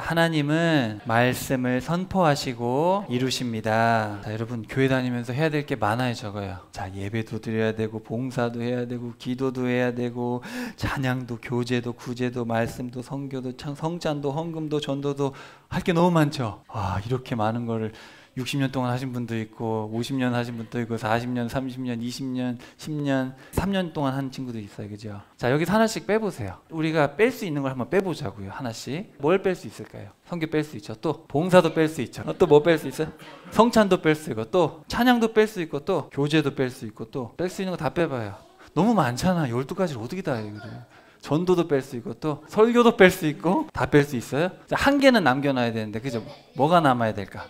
하나님은 말씀을 선포하시고 이루십니다. 자, 여러분 교회 다니면서 해야 될 게 많아요. 적어요. 자, 예배도 드려야 되고 봉사도 해야 되고 기도도 해야 되고 찬양도 교제도 구제도 말씀도 선교도 성찬도 헌금도 전도도 할 게 너무 많죠. 와, 이렇게 많은 거를 60년 동안 하신 분도 있고 50년 하신 분도 있고 40년, 30년, 20년, 10년, 3년 동안 한 친구도 있어요. 그죠? 자, 여기서 하나씩 빼보세요. 우리가 뺄 수 있는 걸 한번 빼보자고요. 하나씩. 뭘 뺄 수 있을까요? 선교 뺄 수 있죠. 또 봉사도 뺄 수 있죠. 또 뭐 뺄 수 있어요? 성찬도 뺄 수 있고 또 찬양도 뺄 수 있고 또 교제도 뺄 수 있고 또 뺄 수 있는 거 다 빼봐요. 너무 많잖아. 12가지를 어떻게 다 해요. 그래. 전도도 뺄 수 있고 또 설교도 뺄 수 있고 다 뺄 수 있어요? 자, 한 개는 남겨놔야 되는데 그죠? 뭐가 남아야 될까?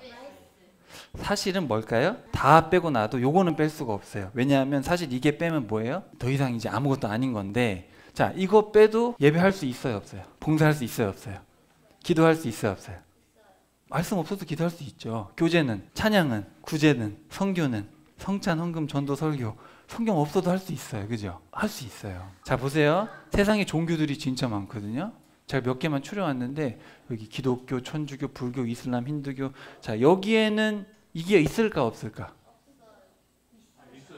사실은 뭘까요? 다 빼고 나도 요거는 뺄 수가 없어요. 왜냐하면 사실 이게 빼면 뭐예요? 더 이상 이제 아무것도 아닌 건데, 자, 이거 빼도 예배할 수 있어요, 없어요? 봉사할 수 있어요, 없어요? 기도할 수 있어요, 없어요? 말씀 없어도 기도할 수 있죠. 교제는, 찬양은, 구제는, 선교는, 성찬, 헌금, 전도, 설교, 성경 없어도 할 수 있어요. 그죠? 할 수 있어요. 자, 보세요. 세상에 종교들이 진짜 많거든요. 제가 몇 개만 추려왔는데 여기 기독교, 천주교, 불교, 이슬람, 힌두교, 자, 여기에는 이게 있을까 없을까?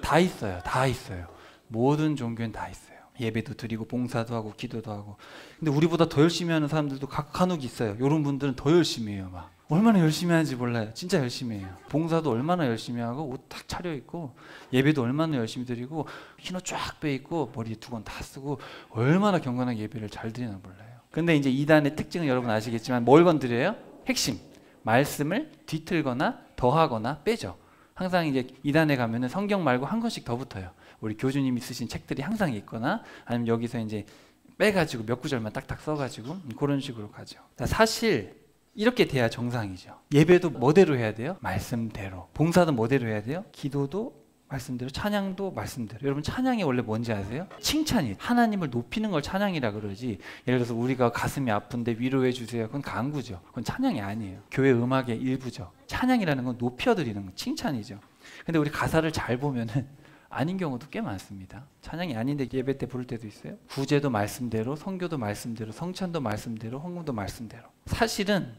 다 있어요. 다 있어요. 모든 종교는 다 있어요. 예배도 드리고 봉사도 하고 기도도 하고. 근데 우리보다 더 열심히 하는 사람들도 간혹 있어요. 이런 분들은 더 열심히 해요. 막 얼마나 열심히 하는지 몰라요. 진짜 열심히 해요. 봉사도 얼마나 열심히 하고 옷 딱 차려입고 예배도 얼마나 열심히 드리고 흰 옷 쫙 빼입고 머리에 두건 다 쓰고 얼마나 경건하게 예배를 잘 드리나 몰라요. 근데 이제 이단의 특징은 여러분 아시겠지만 뭘 건드려요? 핵심. 말씀을 뒤틀거나 더하거나 빼죠. 항상 이제 이단에 가면은 성경 말고 한 권씩 더 붙어요. 우리 교주님이 쓰신 책들이 항상 있거나 아니면 여기서 이제 빼가지고 몇 구절만 딱딱 써가지고 그런 식으로 가죠. 사실 이렇게 돼야 정상이죠. 예배도 뭐대로 해야 돼요? 말씀대로. 봉사도 뭐대로 해야 돼요? 기도도 말씀대로, 찬양도 말씀대로. 여러분 찬양이 원래 뭔지 아세요? 칭찬이. 하나님을 높이는 걸 찬양이라 그러지. 예를 들어서 우리가 가슴이 아픈데 위로해 주세요. 그건 간구죠. 그건 찬양이 아니에요. 교회 음악의 일부죠. 찬양이라는 건 높여드리는 건 칭찬이죠. 근데 우리 가사를 잘 보면은 아닌 경우도 꽤 많습니다. 찬양이 아닌데 예배 때 부를 때도 있어요. 구제도 말씀대로, 선교도 말씀대로, 성찬도 말씀대로, 헌금도 말씀대로. 사실은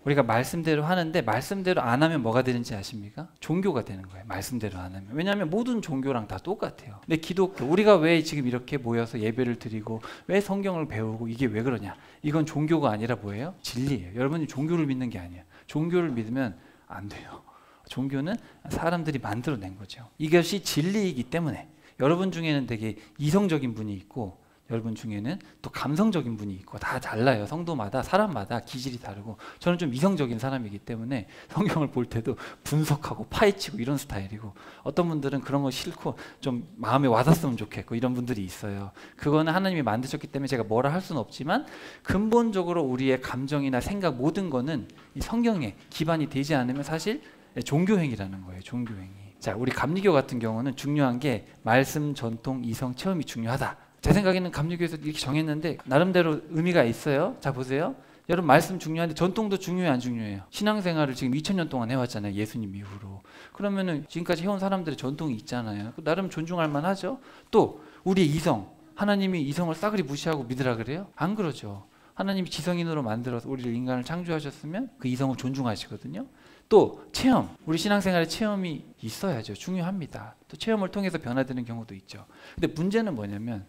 우리가 말씀대로 하는데 말씀대로 안 하면 뭐가 되는지 아십니까? 종교가 되는 거예요. 말씀대로 안 하면. 왜냐하면 모든 종교랑 다 똑같아요. 근데 기독교, 우리가 왜 지금 이렇게 모여서 예배를 드리고 왜 성경을 배우고 이게 왜 그러냐? 이건 종교가 아니라 뭐예요? 진리예요. 여러분이 종교를 믿는 게 아니에요. 종교를 믿으면 안 돼요. 종교는 사람들이 만들어낸 거죠. 이것이 진리이기 때문에 여러분 중에는 되게 이성적인 분이 있고 여러분 중에는 또 감성적인 분이 있고 다 달라요. 성도마다 사람마다 기질이 다르고 저는 좀 이성적인 사람이기 때문에 성경을 볼 때도 분석하고 파헤치고 이런 스타일이고 어떤 분들은 그런 거 싫고 좀 마음에 와닿았으면 좋겠고 이런 분들이 있어요. 그거는 하나님이 만드셨기 때문에 제가 뭐라 할 수는 없지만 근본적으로 우리의 감정이나 생각 모든 거는 이 성경에 기반이 되지 않으면 사실 종교행위라는 거예요. 종교행위. 자, 우리 감리교 같은 경우는 중요한 게 말씀, 전통, 이성, 체험이 중요하다. 제 생각에는 감리교에서 이렇게 정했는데 나름대로 의미가 있어요. 자, 보세요. 여러분 말씀 중요한데 전통도 중요해요, 안 중요해요? 신앙생활을 지금 2000년 동안 해왔잖아요. 예수님 이후로. 그러면은 지금까지 해온 사람들의 전통이 있잖아요. 나름 존중할 만하죠. 또 우리의 이성. 하나님이 이성을 싸그리 무시하고 믿으라 그래요? 안 그러죠. 하나님이 지성인으로 만들어서 우리를 인간을 창조하셨으면 그 이성을 존중하시거든요. 또 체험, 우리 신앙생활에 체험이 있어야죠. 중요합니다. 또 체험을 통해서 변화되는 경우도 있죠. 근데 문제는 뭐냐면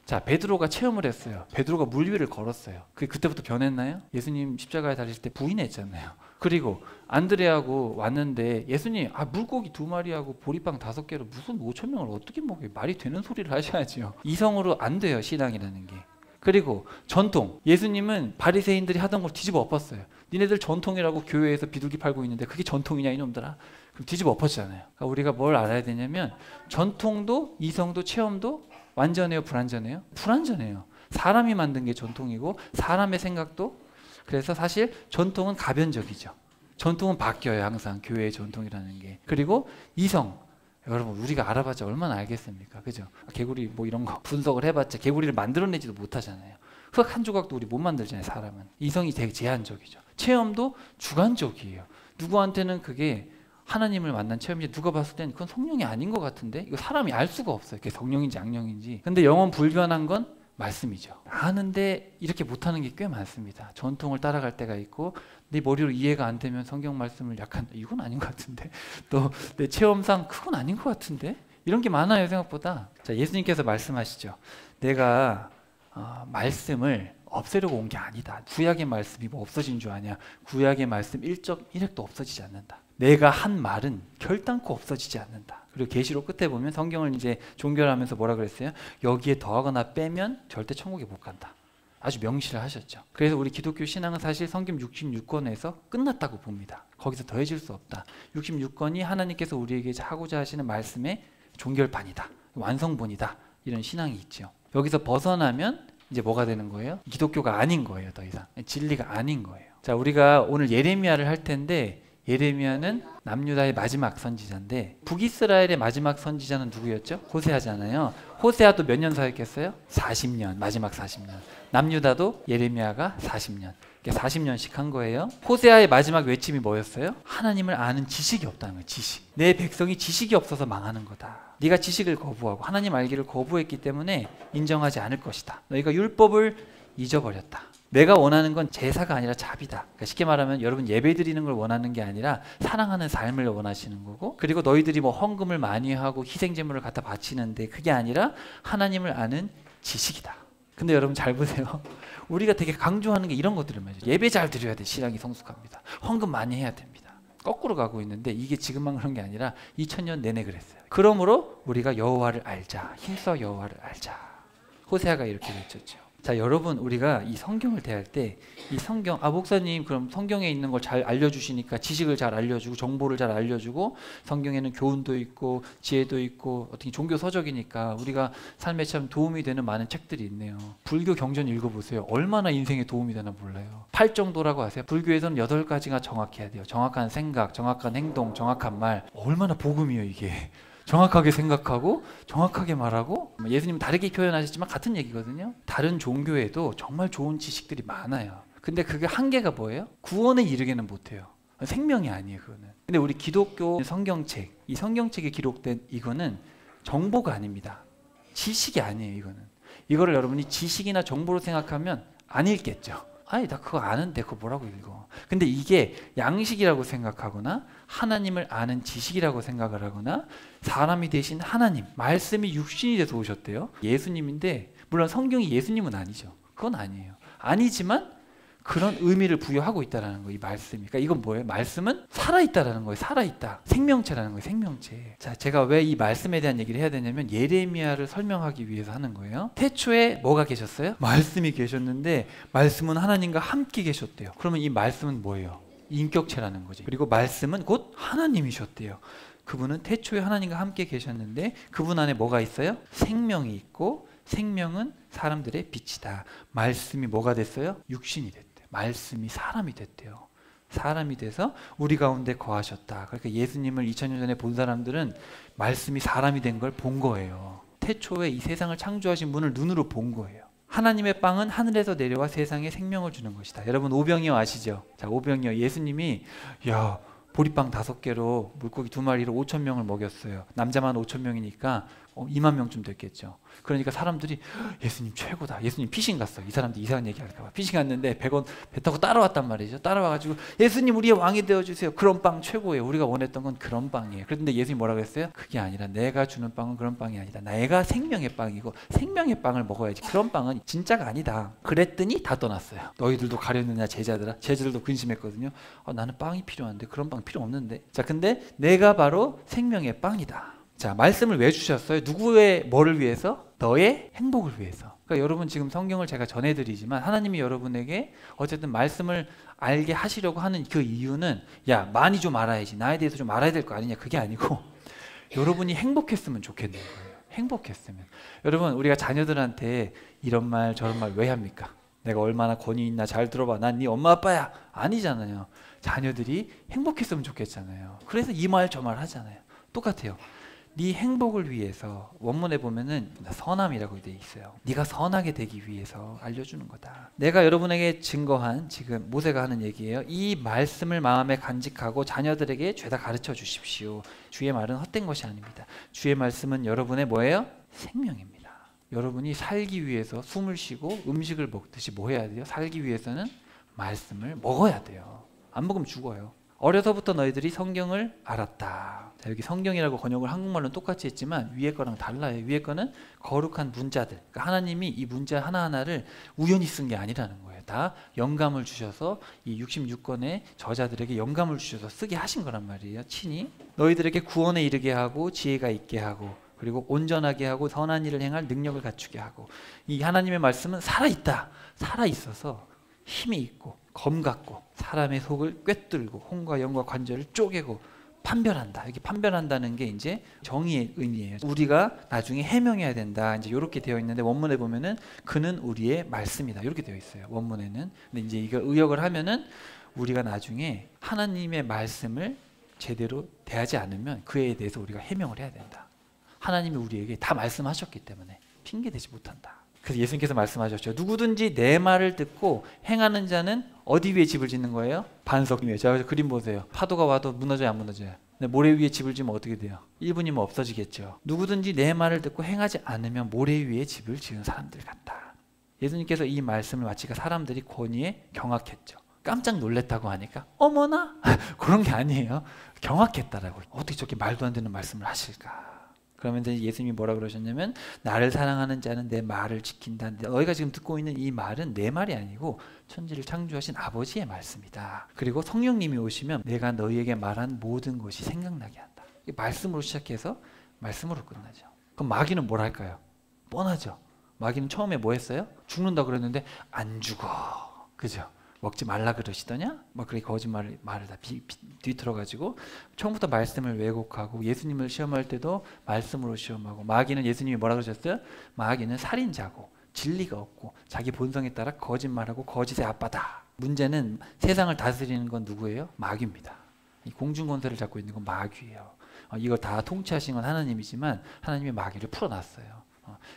자, 베드로가 체험을 했어요. 베드로가 물 위를 걸었어요. 그때부터 변했나요? 예수님 십자가에 달리실 때 부인했잖아요. 그리고 안드레하고 왔는데 예수님 물고기 2마리하고 보리빵 5개로 무슨 5,000명을 어떻게 먹어요? 말이 되는 소리를 하셔야죠. 이성으로 안 돼요, 신앙이라는 게. 그리고 전통. 예수님은 바리새인들이 하던 걸 뒤집어 엎었어요. 니네들 전통이라고 교회에서 비둘기 팔고 있는데 그게 전통이냐 이놈들아. 그럼 뒤집어 엎었잖아요. 그러니까 우리가 뭘 알아야 되냐면 전통도 이성도 체험도 완전해요, 불완전해요? 불완전해요. 사람이 만든 게 전통이고 사람의 생각도. 그래서 사실 전통은 가변적이죠. 전통은 바뀌어요, 항상 교회의 전통이라는 게. 그리고 이성. 여러분 우리가 알아봤자 얼마나 알겠습니까? 그죠? 개구리 뭐 이런 거 분석을 해봤자 개구리를 만들어내지도 못하잖아요. 흙 한 조각도 우리 못 만들잖아요. 사람은. 이성이 되게 제한적이죠. 체험도 주관적이에요. 누구한테는 그게 하나님을 만난 체험인지 누가 봤을 땐 그건 성령이 아닌 것 같은데 이거 사람이 알 수가 없어요. 그게 성령인지 악령인지. 근데 영원 불변한 건 말씀이죠. 아는데 이렇게 못하는 게 꽤 많습니다. 전통을 따라갈 때가 있고 내 머리로 이해가 안 되면 성경 말씀을 약간 이건 아닌 것 같은데 또 내 체험상 그건 아닌 것 같은데 이런 게 많아요 생각보다. 자, 예수님께서 말씀하시죠. 내가 말씀을 없애려고 온 게 아니다. 구약의 말씀이 뭐 없어진 줄 아냐. 구약의 말씀 1.1핵도 없어지지 않는다. 내가 한 말은 결단코 없어지지 않는다. 그리고 계시록 끝에 보면 성경을 이제 종결하면서 뭐라 그랬어요? 여기에 더하거나 빼면 절대 천국에 못 간다. 아주 명시를 하셨죠. 그래서 우리 기독교 신앙은 사실 성경 66권에서 끝났다고 봅니다. 거기서 더해질 수 없다. 66권이 하나님께서 우리에게 하고자 하시는 말씀의 종결판이다. 완성본이다. 이런 신앙이 있죠. 여기서 벗어나면 이제 뭐가 되는 거예요? 기독교가 아닌 거예요. 더 이상 진리가 아닌 거예요. 자, 우리가 오늘 예레미야를 할 텐데 예레미야는 남유다의 마지막 선지자인데 북이스라엘의 마지막 선지자는 누구였죠? 호세아잖아요. 호세아도 몇 년 사역했어요? 40년. 마지막 40년. 남유다도 예레미야가 40년. 40년씩 한 거예요. 호세아의 마지막 외침이 뭐였어요? 하나님을 아는 지식이 없다는 거예요. 지식. 내 백성이 지식이 없어서 망하는 거다. 네가 지식을 거부하고 하나님 알기를 거부했기 때문에 인정하지 않을 것이다. 너희가 율법을 잊어버렸다. 내가 원하는 건 제사가 아니라 자비다. 그러니까 쉽게 말하면 여러분 예배 드리는 걸 원하는 게 아니라 사랑하는 삶을 원하시는 거고, 그리고 너희들이 뭐 헌금을 많이 하고 희생제물을 갖다 바치는데 그게 아니라 하나님을 아는 지식이다. 근데 여러분 잘 보세요. 우리가 되게 강조하는 게 이런 것들을 말이죠. 예배 잘 드려야 돼. 신앙이 성숙합니다. 헌금 많이 해야 됩니다. 거꾸로 가고 있는데 이게 지금만 그런 게 아니라 2000년 내내 그랬어요. 그러므로 우리가 여호와를 알자. 힘써 여호와를 알자. 호세아가 이렇게 외쳤죠. 자, 여러분 우리가 이 성경을 대할 때 이 성경, 목사님 그럼 성경에 있는 걸 잘 알려주시니까 지식을 잘 알려주고 정보를 잘 알려주고 성경에는 교훈도 있고 지혜도 있고 어떻게 종교 서적이니까 우리가 삶에 참 도움이 되는 많은 책들이 있네요. 불교 경전 읽어보세요. 얼마나 인생에 도움이 되나 몰라요. 8정도라고 하세요. 불교에서는 8가지가 정확해야 돼요. 정확한 생각, 정확한 행동, 정확한 말. 얼마나 복음이에요 이게. 정확하게 생각하고 정확하게 말하고, 예수님은 다르게 표현하셨지만 같은 얘기거든요. 다른 종교에도 정말 좋은 지식들이 많아요. 근데 그게 한계가 뭐예요? 구원에 이르게는 못해요. 생명이 아니에요 그거는. 근데 우리 기독교 성경책, 이 성경책에 기록된 이거는 정보가 아닙니다. 지식이 아니에요 이거는. 이거를 여러분이 지식이나 정보로 생각하면 안 읽겠죠. 아니 나 그거 아는데 그거 뭐라고 읽어. 근데 이게 양식이라고 생각하거나 하나님을 아는 지식이라고 생각을 하거나 사람이 되신 하나님, 말씀이 육신이 돼서 오셨대요. 예수님인데 물론 성경이 예수님은 아니죠. 그건 아니에요. 아니지만 그런 의미를 부여하고 있다는 거예요. 이 말씀이. 그러니까 이건 뭐예요? 말씀은 살아있다라는 거예요. 살아있다. 생명체라는 거예요. 생명체. 자, 제가 왜 이 말씀에 대한 얘기를 해야 되냐면 예레미야를 설명하기 위해서 하는 거예요. 태초에 뭐가 계셨어요? 말씀이 계셨는데 말씀은 하나님과 함께 계셨대요. 그러면 이 말씀은 뭐예요? 인격체라는 거지. 그리고 말씀은 곧 하나님이셨대요. 그분은 태초에 하나님과 함께 계셨는데 그분 안에 뭐가 있어요? 생명이 있고 생명은 사람들의 빛이다. 말씀이 뭐가 됐어요? 육신이 됐대요. 말씀이 사람이 됐대요. 사람이 돼서 우리 가운데 거하셨다. 그러니까 예수님을 2000년 전에 본 사람들은 말씀이 사람이 된 걸 본 거예요. 태초에 이 세상을 창조하신 분을 눈으로 본 거예요. 하나님의 빵은 하늘에서 내려와 세상에 생명을 주는 것이다. 여러분 오병이어 아시죠? 자, 오병이어. 예수님이 보리빵 5개로 물고기 2마리로 5,000명을 먹였어요. 남자만 5,000명이니까 2만 명쯤 됐겠죠. 그러니까 사람들이 예수님 최고다. 예수님 피싱 갔어. 이 사람들 이상한 얘기 할까 봐. 피싱 갔는데 100원 배 타고 따라왔단 말이죠. 따라와가지고 예수님 우리의 왕이 되어주세요. 그런 빵 최고예요. 우리가 원했던 건 그런 빵이에요. 그런데 예수님 뭐라고 했어요? 그게 아니라 내가 주는 빵은 그런 빵이 아니다. 내가 생명의 빵이고 생명의 빵을 먹어야지. 그런 빵은 진짜가 아니다. 그랬더니 다 떠났어요. 너희들도 가렸느냐 제자들아. 제자들도 근심했거든요. 나는 빵이 필요한데 그런 빵 필요 없는데. 자, 근데 내가 바로 생명의 빵이다. 자, 말씀을 왜 주셨어요? 누구의 뭐를 위해서? 너의 행복을 위해서. 그러니까 여러분 지금 성경을 제가 전해드리지만 하나님이 여러분에게 어쨌든 말씀을 알게 하시려고 하는 그 이유는 야 많이 좀 알아야지. 나에 대해서 좀 알아야 될 거 아니냐. 그게 아니고 여러분이 행복했으면 좋겠는 거예요. 행복했으면. 여러분 우리가 자녀들한테 이런 말 저런 말 왜 합니까? 내가 얼마나 권위 있나 잘 들어봐. 난 네 엄마 아빠야. 아니잖아요. 자녀들이 행복했으면 좋겠잖아요. 그래서 이 말 저 말 하잖아요. 똑같아요. 네 행복을 위해서 원문에 보면은 선함이라고 되어 있어요. 네가 선하게 되기 위해서 알려주는 거다. 내가 여러분에게 증거한 지금 모세가 하는 얘기예요. 이 말씀을 마음에 간직하고 자녀들에게 죄다 가르쳐 주십시오. 주의 말은 헛된 것이 아닙니다. 주의 말씀은 여러분의 뭐예요? 생명입니다. 여러분이 살기 위해서 숨을 쉬고 음식을 먹듯이 뭐 해야 돼요? 살기 위해서는 말씀을 먹어야 돼요. 안 먹으면 죽어요. 어려서부터 너희들이 성경을 알았다. 자, 여기 성경이라고 번역을 한국말로는 똑같이 했지만 위에 거랑 달라요. 위에 거는 거룩한 문자들. 그러니까 하나님이 이 문자 하나하나를 우연히 쓴 게 아니라는 거예요. 다 영감을 주셔서 이 66권의 저자들에게 영감을 주셔서 쓰게 하신 거란 말이에요. 친히 너희들에게 구원에 이르게 하고 지혜가 있게 하고 그리고 온전하게 하고 선한 일을 행할 능력을 갖추게 하고 이 하나님의 말씀은 살아있다. 살아있어서 힘이 있고 검 같고 사람의 속을 꿰뚫고 혼과 영과 관절을 쪼개고 판별한다. 여기 판별한다는 게 이제 정의의 의미예요. 우리가 나중에 해명해야 된다. 이제 이렇게 되어 있는데 원문에 보면은 그는 우리의 말씀이다. 이렇게 되어 있어요. 원문에는. 근데 이제 이거 의역을 하면은 우리가 나중에 하나님의 말씀을 제대로 대하지 않으면 그에 대해서 우리가 해명을 해야 된다. 하나님이 우리에게 다 말씀하셨기 때문에 핑계대지 못한다. 그래서 예수님께서 말씀하셨죠. 누구든지 내 말을 듣고 행하는 자는 어디 위에 집을 짓는 거예요? 반석 위에. 자, 그림 보세요. 파도가 와도 무너져요, 안 무너져요? 근데 모래 위에 집을 지으면 어떻게 돼요? 1분이면 없어지겠죠. 누구든지 내 말을 듣고 행하지 않으면 모래 위에 집을 지은 사람들 같다. 예수님께서 이 말씀을 마치니까 사람들이 권위에 경악했죠. 깜짝 놀랐다고 하니까 어머나? 그런 게 아니에요. 경악했다라고. 어떻게 저렇게 말도 안 되는 말씀을 하실까? 그러면 예수님이 뭐라 그러셨냐면 나를 사랑하는 자는 내 말을 지킨다. 너희가 지금 듣고 있는 이 말은 내 말이 아니고 천지를 창조하신 아버지의 말씀이다. 그리고 성령님이 오시면 내가 너희에게 말한 모든 것이 생각나게 한다. 말씀으로 시작해서 말씀으로 끝나죠. 그럼 마귀는 뭘 할까요? 뻔하죠. 마귀는 처음에 뭐 했어요? 죽는다 그랬는데 안 죽어. 그죠? 먹지 말라 그러시더냐? 막 그렇게 거짓말을 다 뒤틀어가지고 처음부터 말씀을 왜곡하고 예수님을 시험할 때도 말씀으로 시험하고 마귀는 예수님이 뭐라 그러셨어요? 마귀는 살인자고 진리가 없고 자기 본성에 따라 거짓말하고 거짓의 아빠다. 문제는 세상을 다스리는 건 누구예요? 마귀입니다. 이 공중권세를 잡고 있는 건 마귀예요. 이걸 다 통치하신 건 하나님이지만 하나님이 마귀를 풀어놨어요.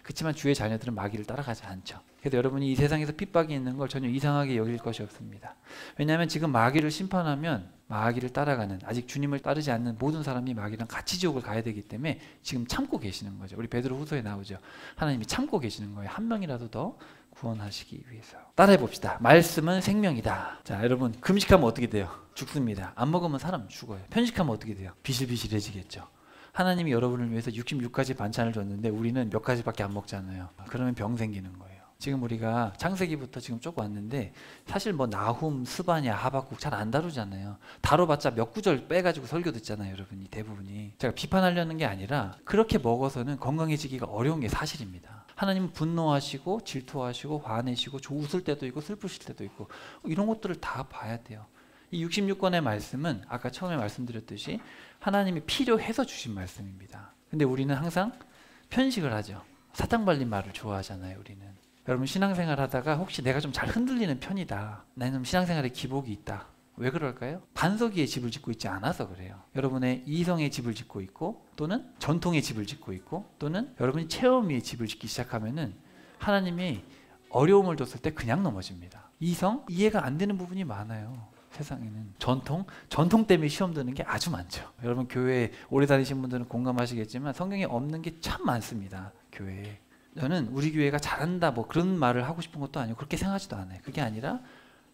그렇지만 주의 자녀들은 마귀를 따라가지 않죠. 그래서 여러분이 이 세상에서 핍박이 있는 걸 전혀 이상하게 여길 것이 없습니다. 왜냐하면 지금 마귀를 심판하면 마귀를 따라가는 아직 주님을 따르지 않는 모든 사람이 마귀랑 같이 지옥을 가야 되기 때문에 지금 참고 계시는 거죠. 우리 베드로 후서에 나오죠. 하나님이 참고 계시는 거예요. 한 명이라도 더 구원하시기 위해서. 따라해 봅시다. 말씀은 생명이다. 자, 여러분 금식하면 어떻게 돼요? 죽습니다. 안 먹으면 사람 죽어요. 편식하면 어떻게 돼요? 비실비실해지겠죠. 하나님이 여러분을 위해서 66가지 반찬을 줬는데 우리는 몇 가지밖에 안 먹잖아요. 그러면 병 생기는 거예요. 지금 우리가 창세기부터 지금 쭉 왔는데 사실 뭐 나훔, 스바냐, 하박국 잘 안 다루잖아요. 다뤄봤자 몇 구절 빼가지고 설교 듣잖아요. 여러분이 대부분이. 제가 비판하려는 게 아니라 그렇게 먹어서는 건강해지기가 어려운 게 사실입니다. 하나님은 분노하시고 질투하시고 화내시고 웃을 때도 있고 슬프실 때도 있고 이런 것들을 다 봐야 돼요. 이 66권의 말씀은 아까 처음에 말씀드렸듯이 하나님이 필요해서 주신 말씀입니다. 근데 우리는 항상 편식을 하죠. 사탕 발린 말을 좋아하잖아요. 우리는. 여러분 신앙생활 하다가 혹시 내가 좀 잘 흔들리는 편이다. 나는 좀 신앙생활에 기복이 있다. 왜 그럴까요? 반석 위에 집을 짓고 있지 않아서 그래요. 여러분의 이성의 집을 짓고 있고 또는 전통의 집을 짓고 있고 또는 여러분이 체험 위에 집을 짓기 시작하면은 하나님이 어려움을 줬을 때 그냥 넘어집니다. 이성? 이해가 안 되는 부분이 많아요. 세상에는 전통 때문에 시험 드는 게 아주 많죠. 여러분 교회에 오래 다니신 분들은 공감하시겠지만 성경에 없는 게 참 많습니다. 교회에. 저는 우리 교회가 잘한다 뭐 그런 말을 하고 싶은 것도 아니고 그렇게 생각하지도 않아요. 그게 아니라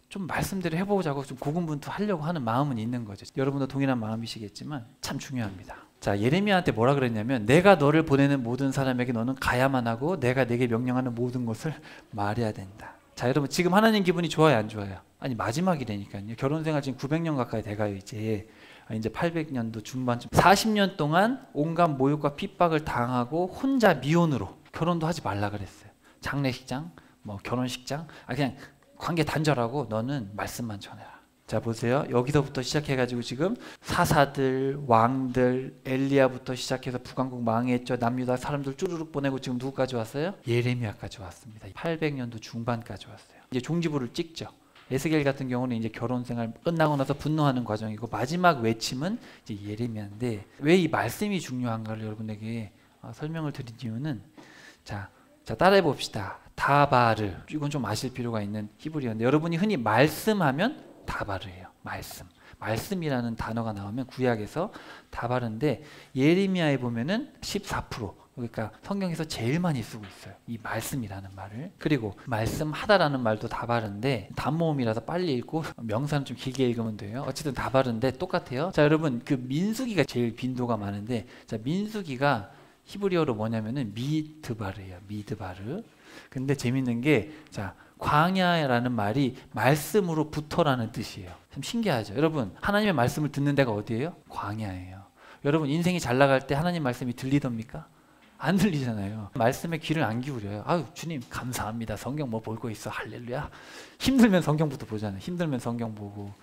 좀 말씀대로 해보자고 좀 고군분투하려고 하는 마음은 있는 거죠. 여러분도 동일한 마음이시겠지만 참 중요합니다. 자, 예레미야한테 뭐라 그랬냐면 내가 너를 보내는 모든 사람에게 너는 가야만 하고 내가 내게 명령하는 모든 것을 말해야 된다. 자, 여러분 지금 하나님 기분이 좋아요, 안 좋아요? 아니 마지막이라니까요. 결혼생활 지금 900년 가까이 돼가요. 이제 800년도 중반쯤 40년 동안 온갖 모욕과 핍박을 당하고 혼자 미혼으로 결혼도 하지 말라 그랬어요. 장례식장, 뭐 결혼식장, 그냥 관계 단절하고 너는 말씀만 전해라. 자 보세요. 여기서부터 시작해가지고 지금 사사들, 왕들, 엘리야부터 시작해서 북왕국 망했죠. 남유다 사람들 쭈르륵 보내고 지금 누구까지 왔어요? 예레미야까지 왔습니다. 800년도 중반까지 왔어요. 이제 종지부를 찍죠. 에스겔 같은 경우는 이제 결혼 생활 끝나고 나서 분노하는 과정이고 마지막 외침은 이제 예레미야인데 왜 이 말씀이 중요한가를 여러분에게 설명을 드린 이유는 자 따라해 봅시다. 다바르. 이건 좀 아실 필요가 있는 히브리어인데 여러분이 흔히 말씀하면 다바르예요. 말씀이라는 단어가 나오면 구약에서 다바르인데 예레미야에 보면은 14% 그러니까 성경에서 제일 많이 쓰고 있어요. 이 말씀이라는 말을. 그리고 말씀하다라는 말도 다 바른데 단모음이라서 빨리 읽고 명사는 좀 길게 읽으면 돼요. 어쨌든 다 바른데 똑같아요. 자, 여러분 그 민수기가 제일 빈도가 많은데, 자, 민수기가 히브리어로 뭐냐면은 미드바르예요. 미드바르. 근데 재밌는 게, 자, 광야라는 말이 말씀으로부터라는 뜻이에요. 참 신기하죠. 여러분 하나님의 말씀을 듣는 데가 어디예요? 광야예요. 여러분 인생이 잘 나갈 때 하나님 말씀이 들리답니까? 안 들리잖아요. 말씀에 귀를 안 기울여요. 아유 주님 감사합니다. 성경 뭐 보고 있어. 할렐루야. 힘들면 성경부터 보잖아요. 힘들면 성경 보고.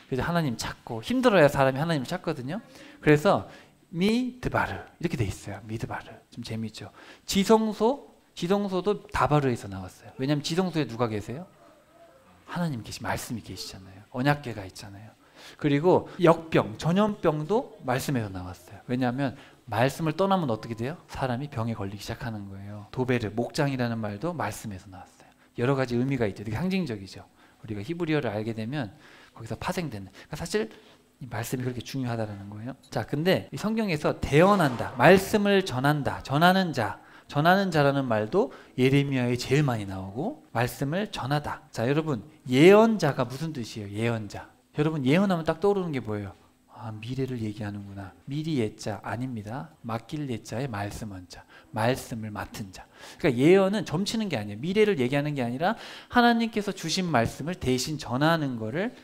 그래서 하나님 찾고, 힘들어야 사람이 하나님을 찾거든요. 그래서 미드바르 이렇게 돼 있어요. 미드바르. 좀 재미있죠. 지성소도 다바르에서 나왔어요. 왜냐하면 지성소에 누가 계세요? 하나님 말씀이 계시잖아요. 언약궤가 있잖아요. 그리고 역병, 전염병도 말씀에서 나왔어요. 왜냐하면 말씀을 떠나면 어떻게 돼요? 사람이 병에 걸리기 시작하는 거예요. 도베르, 목장이라는 말도 말씀에서 나왔어요. 여러 가지 의미가 있죠. 되게 상징적이죠. 우리가 히브리어를 알게 되면 거기서 파생되는. 그러니까 사실 이 말씀이 그렇게 중요하다는 거예요. 자, 근데 이 성경에서 대언한다, 말씀을 전한다, 전하는 자라는 말도 예레미야에 제일 많이 나오고, 말씀을 전하다. 자, 여러분 예언자가 무슨 뜻이에요? 예언자. 여러분 예언하면 딱 떠오르는 게 뭐예요? 아, 미래를 얘기하는구나. 미리 예자 아닙니다. 맡길 예자의 말씀 원자. 말씀을 맡은 자. 그러니까 예언은 점치는 게 아니에요. 미래를 얘기하는 게 아니라 하나님께서 주신 말씀을 대신 전하는 거를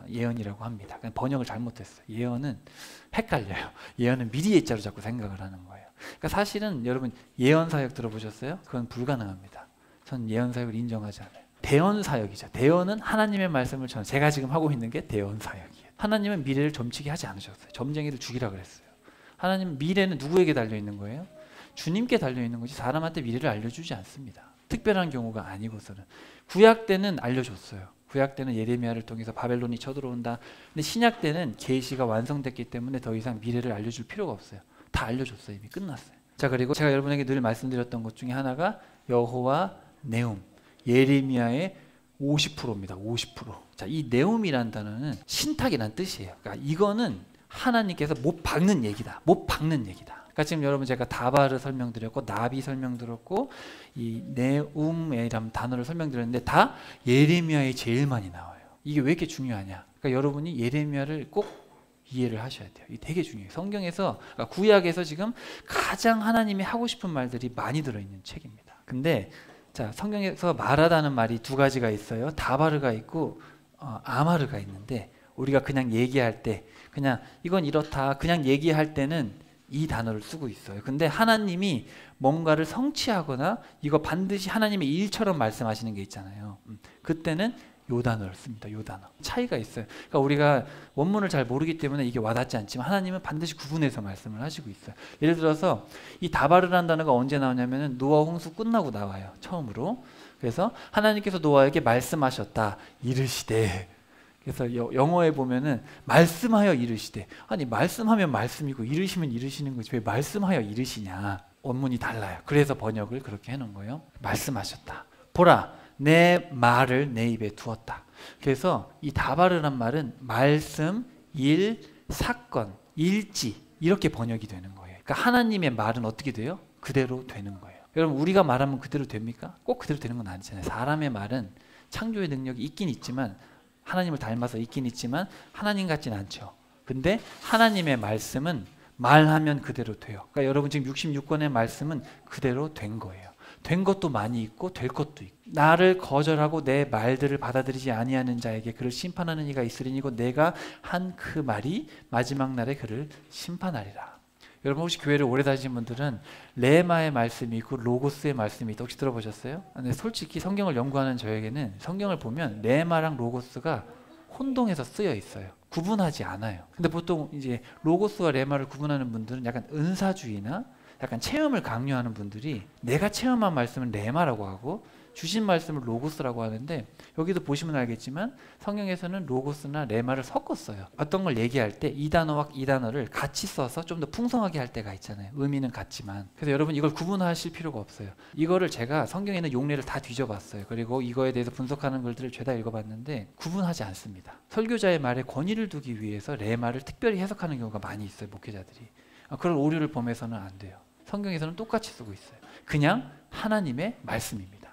예언이라고 합니다. 그냥 번역을 잘못했어요. 예언은 헷갈려요. 예언은 미리 예자로 자꾸 생각을 하는 거예요. 그러니까 사실은 여러분 예언 사역 들어보셨어요? 그건 불가능합니다. 전 예언 사역을 인정하지 않아요. 대언 사역이죠. 대언은 하나님의 말씀을 제가 지금 하고 있는 게 대언 사역이에요. 하나님은 미래를 점치게 하지 않으셨어요. 점쟁이를 죽이라 그랬어요. 하나님 미래는 누구에게 달려 있는 거예요? 주님께 달려 있는 거지 사람한테 미래를 알려주지 않습니다. 특별한 경우가 아니고서는. 구약 때는 알려줬어요. 구약 때는 예레미야를 통해서 바벨론이 쳐들어온다. 근데 신약 때는 계시가 완성됐기 때문에 더 이상 미래를 알려줄 필요가 없어요. 다 알려줬어요. 이미 끝났어요. 자, 그리고 제가 여러분에게 늘 말씀드렸던 것 중에 하나가 여호와 네움, 예레미야의 50%입니다. 50%. 자, 이 네움이라는 단어는 신탁이라는 뜻이에요. 그러니까 이거는 하나님께서 못 박는 얘기다. 못 박는 얘기다. 그러니까 지금 여러분 제가 다바르 설명드렸고 나비 설명드렸고 이 네움이라는 단어를 설명드렸는데 다 예레미야에 제일 많이 나와요. 이게 왜 이렇게 중요하냐? 그러니까 여러분이 예레미야를 꼭 이해를 하셔야 돼요. 이게 되게 중요해요. 성경에서, 그러니까 구약에서 지금 가장 하나님이 하고 싶은 말들이 많이 들어있는 책입니다. 근데 자, 성경에서 말하다는 말이 두 가지가 있어요. 다바르가 있고 아마르가 있는데, 우리가 그냥 얘기할 때 그냥 이건 이렇다 그냥 얘기할 때는 이 단어를 쓰고 있어요. 근데 하나님이 뭔가를 성취하거나 이거 반드시 하나님의 일처럼 말씀하시는 게 있잖아요. 그때는 요 단어를 씁니다. 요 단어. 차이가 있어요. 그러니까 우리가 원문을 잘 모르기 때문에 이게 와닿지 않지만 하나님은 반드시 구분해서 말씀을 하시고 있어요. 예를 들어서 이 다바르라는 단어가 언제 나오냐면은 노아 홍수 끝나고 나와요. 처음으로. 그래서 하나님께서 노아에게 말씀하셨다. 이르시되. 그래서 영어에 보면은 말씀하여 이르시되. 아니 말씀하면 말씀이고 이르시면 이르시는 거지 왜 말씀하여 이르시냐. 원문이 달라요. 그래서 번역을 그렇게 해놓은 거예요. 말씀하셨다. 보라. 내 말을 내 입에 두었다. 그래서 이 다바르란 말은 말씀, 일, 사건, 일지 이렇게 번역이 되는 거예요. 그러니까 하나님의 말은 어떻게 돼요? 그대로 되는 거예요. 여러분 우리가 말하면 그대로 됩니까? 꼭 그대로 되는 건 아니잖아요. 사람의 말은 창조의 능력이 있긴 있지만 하나님을 닮아서 있긴 있지만 하나님 같진 않죠. 근데 하나님의 말씀은 말하면 그대로 돼요. 그러니까 여러분 지금 66권의 말씀은 그대로 된 거예요. 된 것도 많이 있고 될 것도 있고 나를 거절하고 내 말들을 받아들이지 아니하는 자에게 그를 심판하는 이가 있으리니고 내가 한 그 말이 마지막 날에 그를 심판하리라. 여러분 혹시 교회를 오래 다니신 분들은 레마의 말씀이 있고 로고스의 말씀이 있다. 혹시 들어보셨어요? 근데 솔직히 성경을 연구하는 저에게는 성경을 보면 레마랑 로고스가 혼동해서 쓰여 있어요. 구분하지 않아요. 근데 보통 이제 로고스와 레마를 구분하는 분들은 약간 은사주의나 약간 체험을 강요하는 분들이 내가 체험한 말씀은 레마라고 하고 주신 말씀을 로고스라고 하는데 여기도 보시면 알겠지만 성경에서는 로고스나 레마를 섞었어요. 어떤 걸 얘기할 때 이 단어와 이 단어를 같이 써서 좀 더 풍성하게 할 때가 있잖아요. 의미는 같지만. 그래서 여러분 이걸 구분하실 필요가 없어요. 이거를 제가 성경에 있는 용례를 다 뒤져봤어요. 그리고 이거에 대해서 분석하는 글들을 죄다 읽어봤는데 구분하지 않습니다. 설교자의 말에 권위를 두기 위해서 레마를 특별히 해석하는 경우가 많이 있어요. 목회자들이. 그런 오류를 범해서는 안 돼요. 성경에서는 똑같이 쓰고 있어요. 그냥 하나님의 말씀입니다.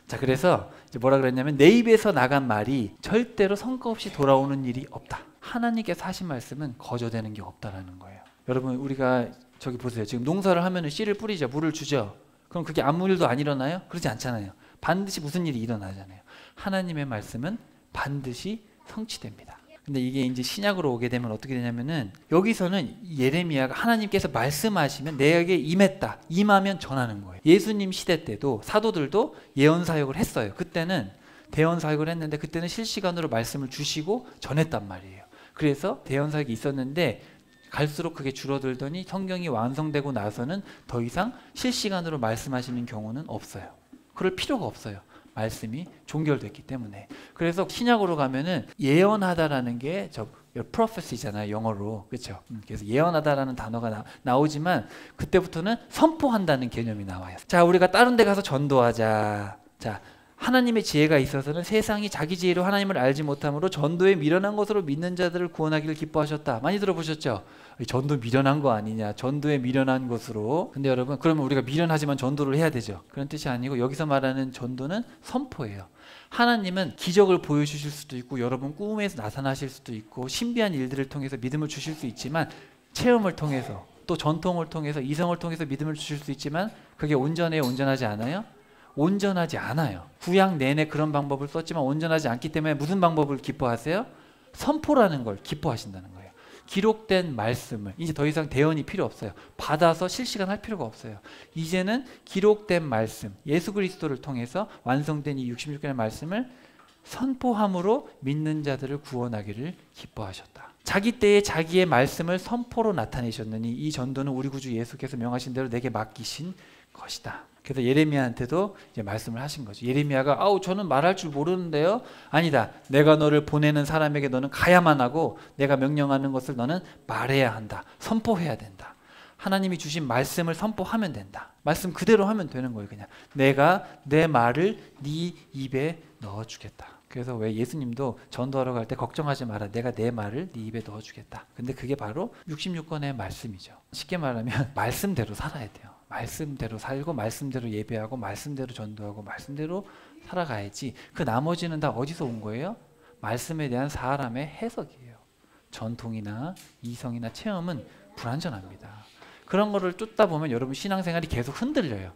자, 그래서 이제 뭐라 그랬냐면 내 입에서 나간 말이 절대로 성과 없이 돌아오는 일이 없다. 하나님께서 하신 말씀은 거저되는 게 없다라는 거예요. 여러분, 우리가 저기 보세요. 지금 농사를 하면은 씨를 뿌리죠. 물을 주죠. 그럼 그게 아무 일도 안 일어나요? 그러지 않잖아요. 반드시 무슨 일이 일어나잖아요. 하나님의 말씀은 반드시 성취됩니다. 근데 이게 이제 신약으로 오게 되면 어떻게 되냐면은 여기서는 예레미야가 하나님께서 말씀하시면 내게 임했다. 임하면 전하는 거예요. 예수님 시대 때도 사도들도 예언 사역을 했어요. 그때는 대언 사역을 했는데 그때는 실시간으로 말씀을 주시고 전했단 말이에요. 그래서 대언 사역이 있었는데 갈수록 그게 줄어들더니 성경이 완성되고 나서는 더 이상 실시간으로 말씀하시는 경우는 없어요. 그럴 필요가 없어요. 말씀이 종결됐기 때문에. 그래서 신약으로 가면은 예언하다라는 게 저 prophecy잖아요, 영어로. 그렇죠? 그래서 예언하다라는 단어가 나오지만 그때부터는 선포한다는 개념이 나와요. 자, 우리가 다른 데 가서 전도하자. 자, 하나님의 지혜가 있어서는 세상이 자기 지혜로 하나님을 알지 못함으로 전도에 미련한 것으로 믿는 자들을 구원하기를 기뻐하셨다. 많이 들어보셨죠? 전도 미련한 거 아니냐, 전도에 미련한 것으로. 근데 여러분, 그러면 우리가 미련하지만 전도를 해야 되죠. 그런 뜻이 아니고 여기서 말하는 전도는 선포예요. 하나님은 기적을 보여주실 수도 있고 여러분 꿈에서 나타나실 수도 있고 신비한 일들을 통해서 믿음을 주실 수 있지만 체험을 통해서 또 전통을 통해서 이성을 통해서 믿음을 주실 수 있지만 그게 온전해요? 온전하지 않아요? 온전하지 않아요. 구약 내내 그런 방법을 썼지만 온전하지 않기 때문에 무슨 방법을 기뻐하세요? 선포라는 걸 기뻐하신다는 거예요. 기록된 말씀을 이제 더 이상 대언이 필요 없어요. 받아서 실시간 할 필요가 없어요. 이제는 기록된 말씀, 예수 그리스도를 통해서 완성된 이 66권의 말씀을 선포함으로 믿는 자들을 구원하기를 기뻐하셨다. 자기 때에 자기의 말씀을 선포로 나타내셨느니 이 전도는 우리 구주 예수께서 명하신 대로 내게 맡기신 것이다. 그래서 예레미야한테도 이제 말씀을 하신 거죠. 예레미야가 아우 저는 말할 줄 모르는데요. 아니다. 내가 너를 보내는 사람에게 너는 가야만 하고 내가 명령하는 것을 너는 말해야 한다. 선포해야 된다. 하나님이 주신 말씀을 선포하면 된다. 말씀 그대로 하면 되는 거예요. 그냥 내가 내 말을 네 입에 넣어주겠다. 그래서 왜 예수님도 전도하러 갈 때 걱정하지 마라. 내가 내 말을 네 입에 넣어주겠다. 근데 그게 바로 66권의 말씀이죠. 쉽게 말하면 말씀대로 살아야 돼요. 말씀대로 살고 말씀대로 예배하고 말씀대로 전도하고 말씀대로 살아가야지. 그 나머지는 다 어디서 온 거예요? 말씀에 대한 사람의 해석이에요. 전통이나 이성이나 체험은 불완전합니다. 그런 거를 쫓다 보면 여러분 신앙생활이 계속 흔들려요.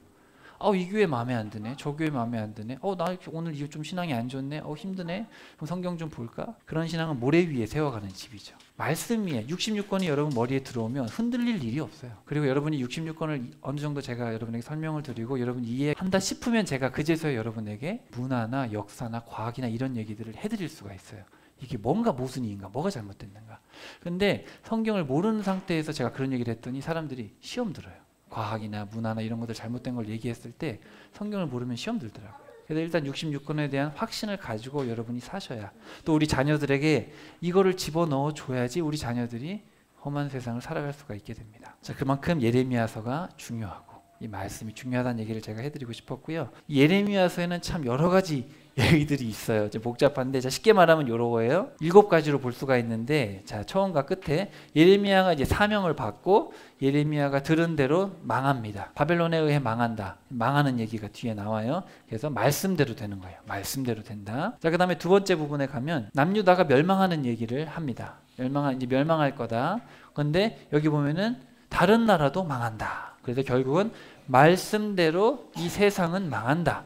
이 교회 마음에 안 드네. 저 교회 마음에 안 드네. 나 오늘 이거 좀 신앙이 안 좋네. 힘드네. 그럼 성경 좀 볼까? 그런 신앙은 모래 위에 세워가는 집이죠. 말씀 위에 66권이 여러분 머리에 들어오면 흔들릴 일이 없어요. 그리고 여러분이 66권을 어느 정도 제가 여러분에게 설명을 드리고 여러분 이해한다 싶으면 제가 그제서야 여러분에게 문화나 역사나 과학이나 이런 얘기들을 해드릴 수가 있어요. 이게 뭔가 모순인가? 뭐가 잘못됐는가? 근데 성경을 모르는 상태에서 제가 그런 얘기를 했더니 사람들이 시험 들어요. 과학이나 문화나 이런 것들 잘못된 걸 얘기했을 때 성경을 모르면 시험 들더라고요. 그래서 일단 66권에 대한 확신을 가지고 여러분이 사셔야 또 우리 자녀들에게 이거를 집어넣어 줘야지 우리 자녀들이 험한 세상을 살아갈 수가 있게 됩니다. 자, 그만큼 예레미야서가 중요하고 이 말씀이 중요하다는 얘기를 제가 해드리고 싶었고요. 예레미야서에는 참 여러 가지 얘기들이 있어요. 좀 복잡한데 자, 쉽게 말하면 이런 거예요. 7가지로 볼 수가 있는데 자, 처음과 끝에 예레미야가 이제 사명을 받고 예레미야가 들은 대로 망합니다. 바벨론에 의해 망한다. 망하는 얘기가 뒤에 나와요. 그래서 말씀대로 되는 거예요. 말씀대로 된다. 자, 그다음에 두 번째 부분에 가면 남유다가 멸망하는 얘기를 합니다. 이제 멸망할 거다. 그런데 여기 보면은 다른 나라도 망한다. 그래서 결국은 말씀대로 이 세상은 망한다.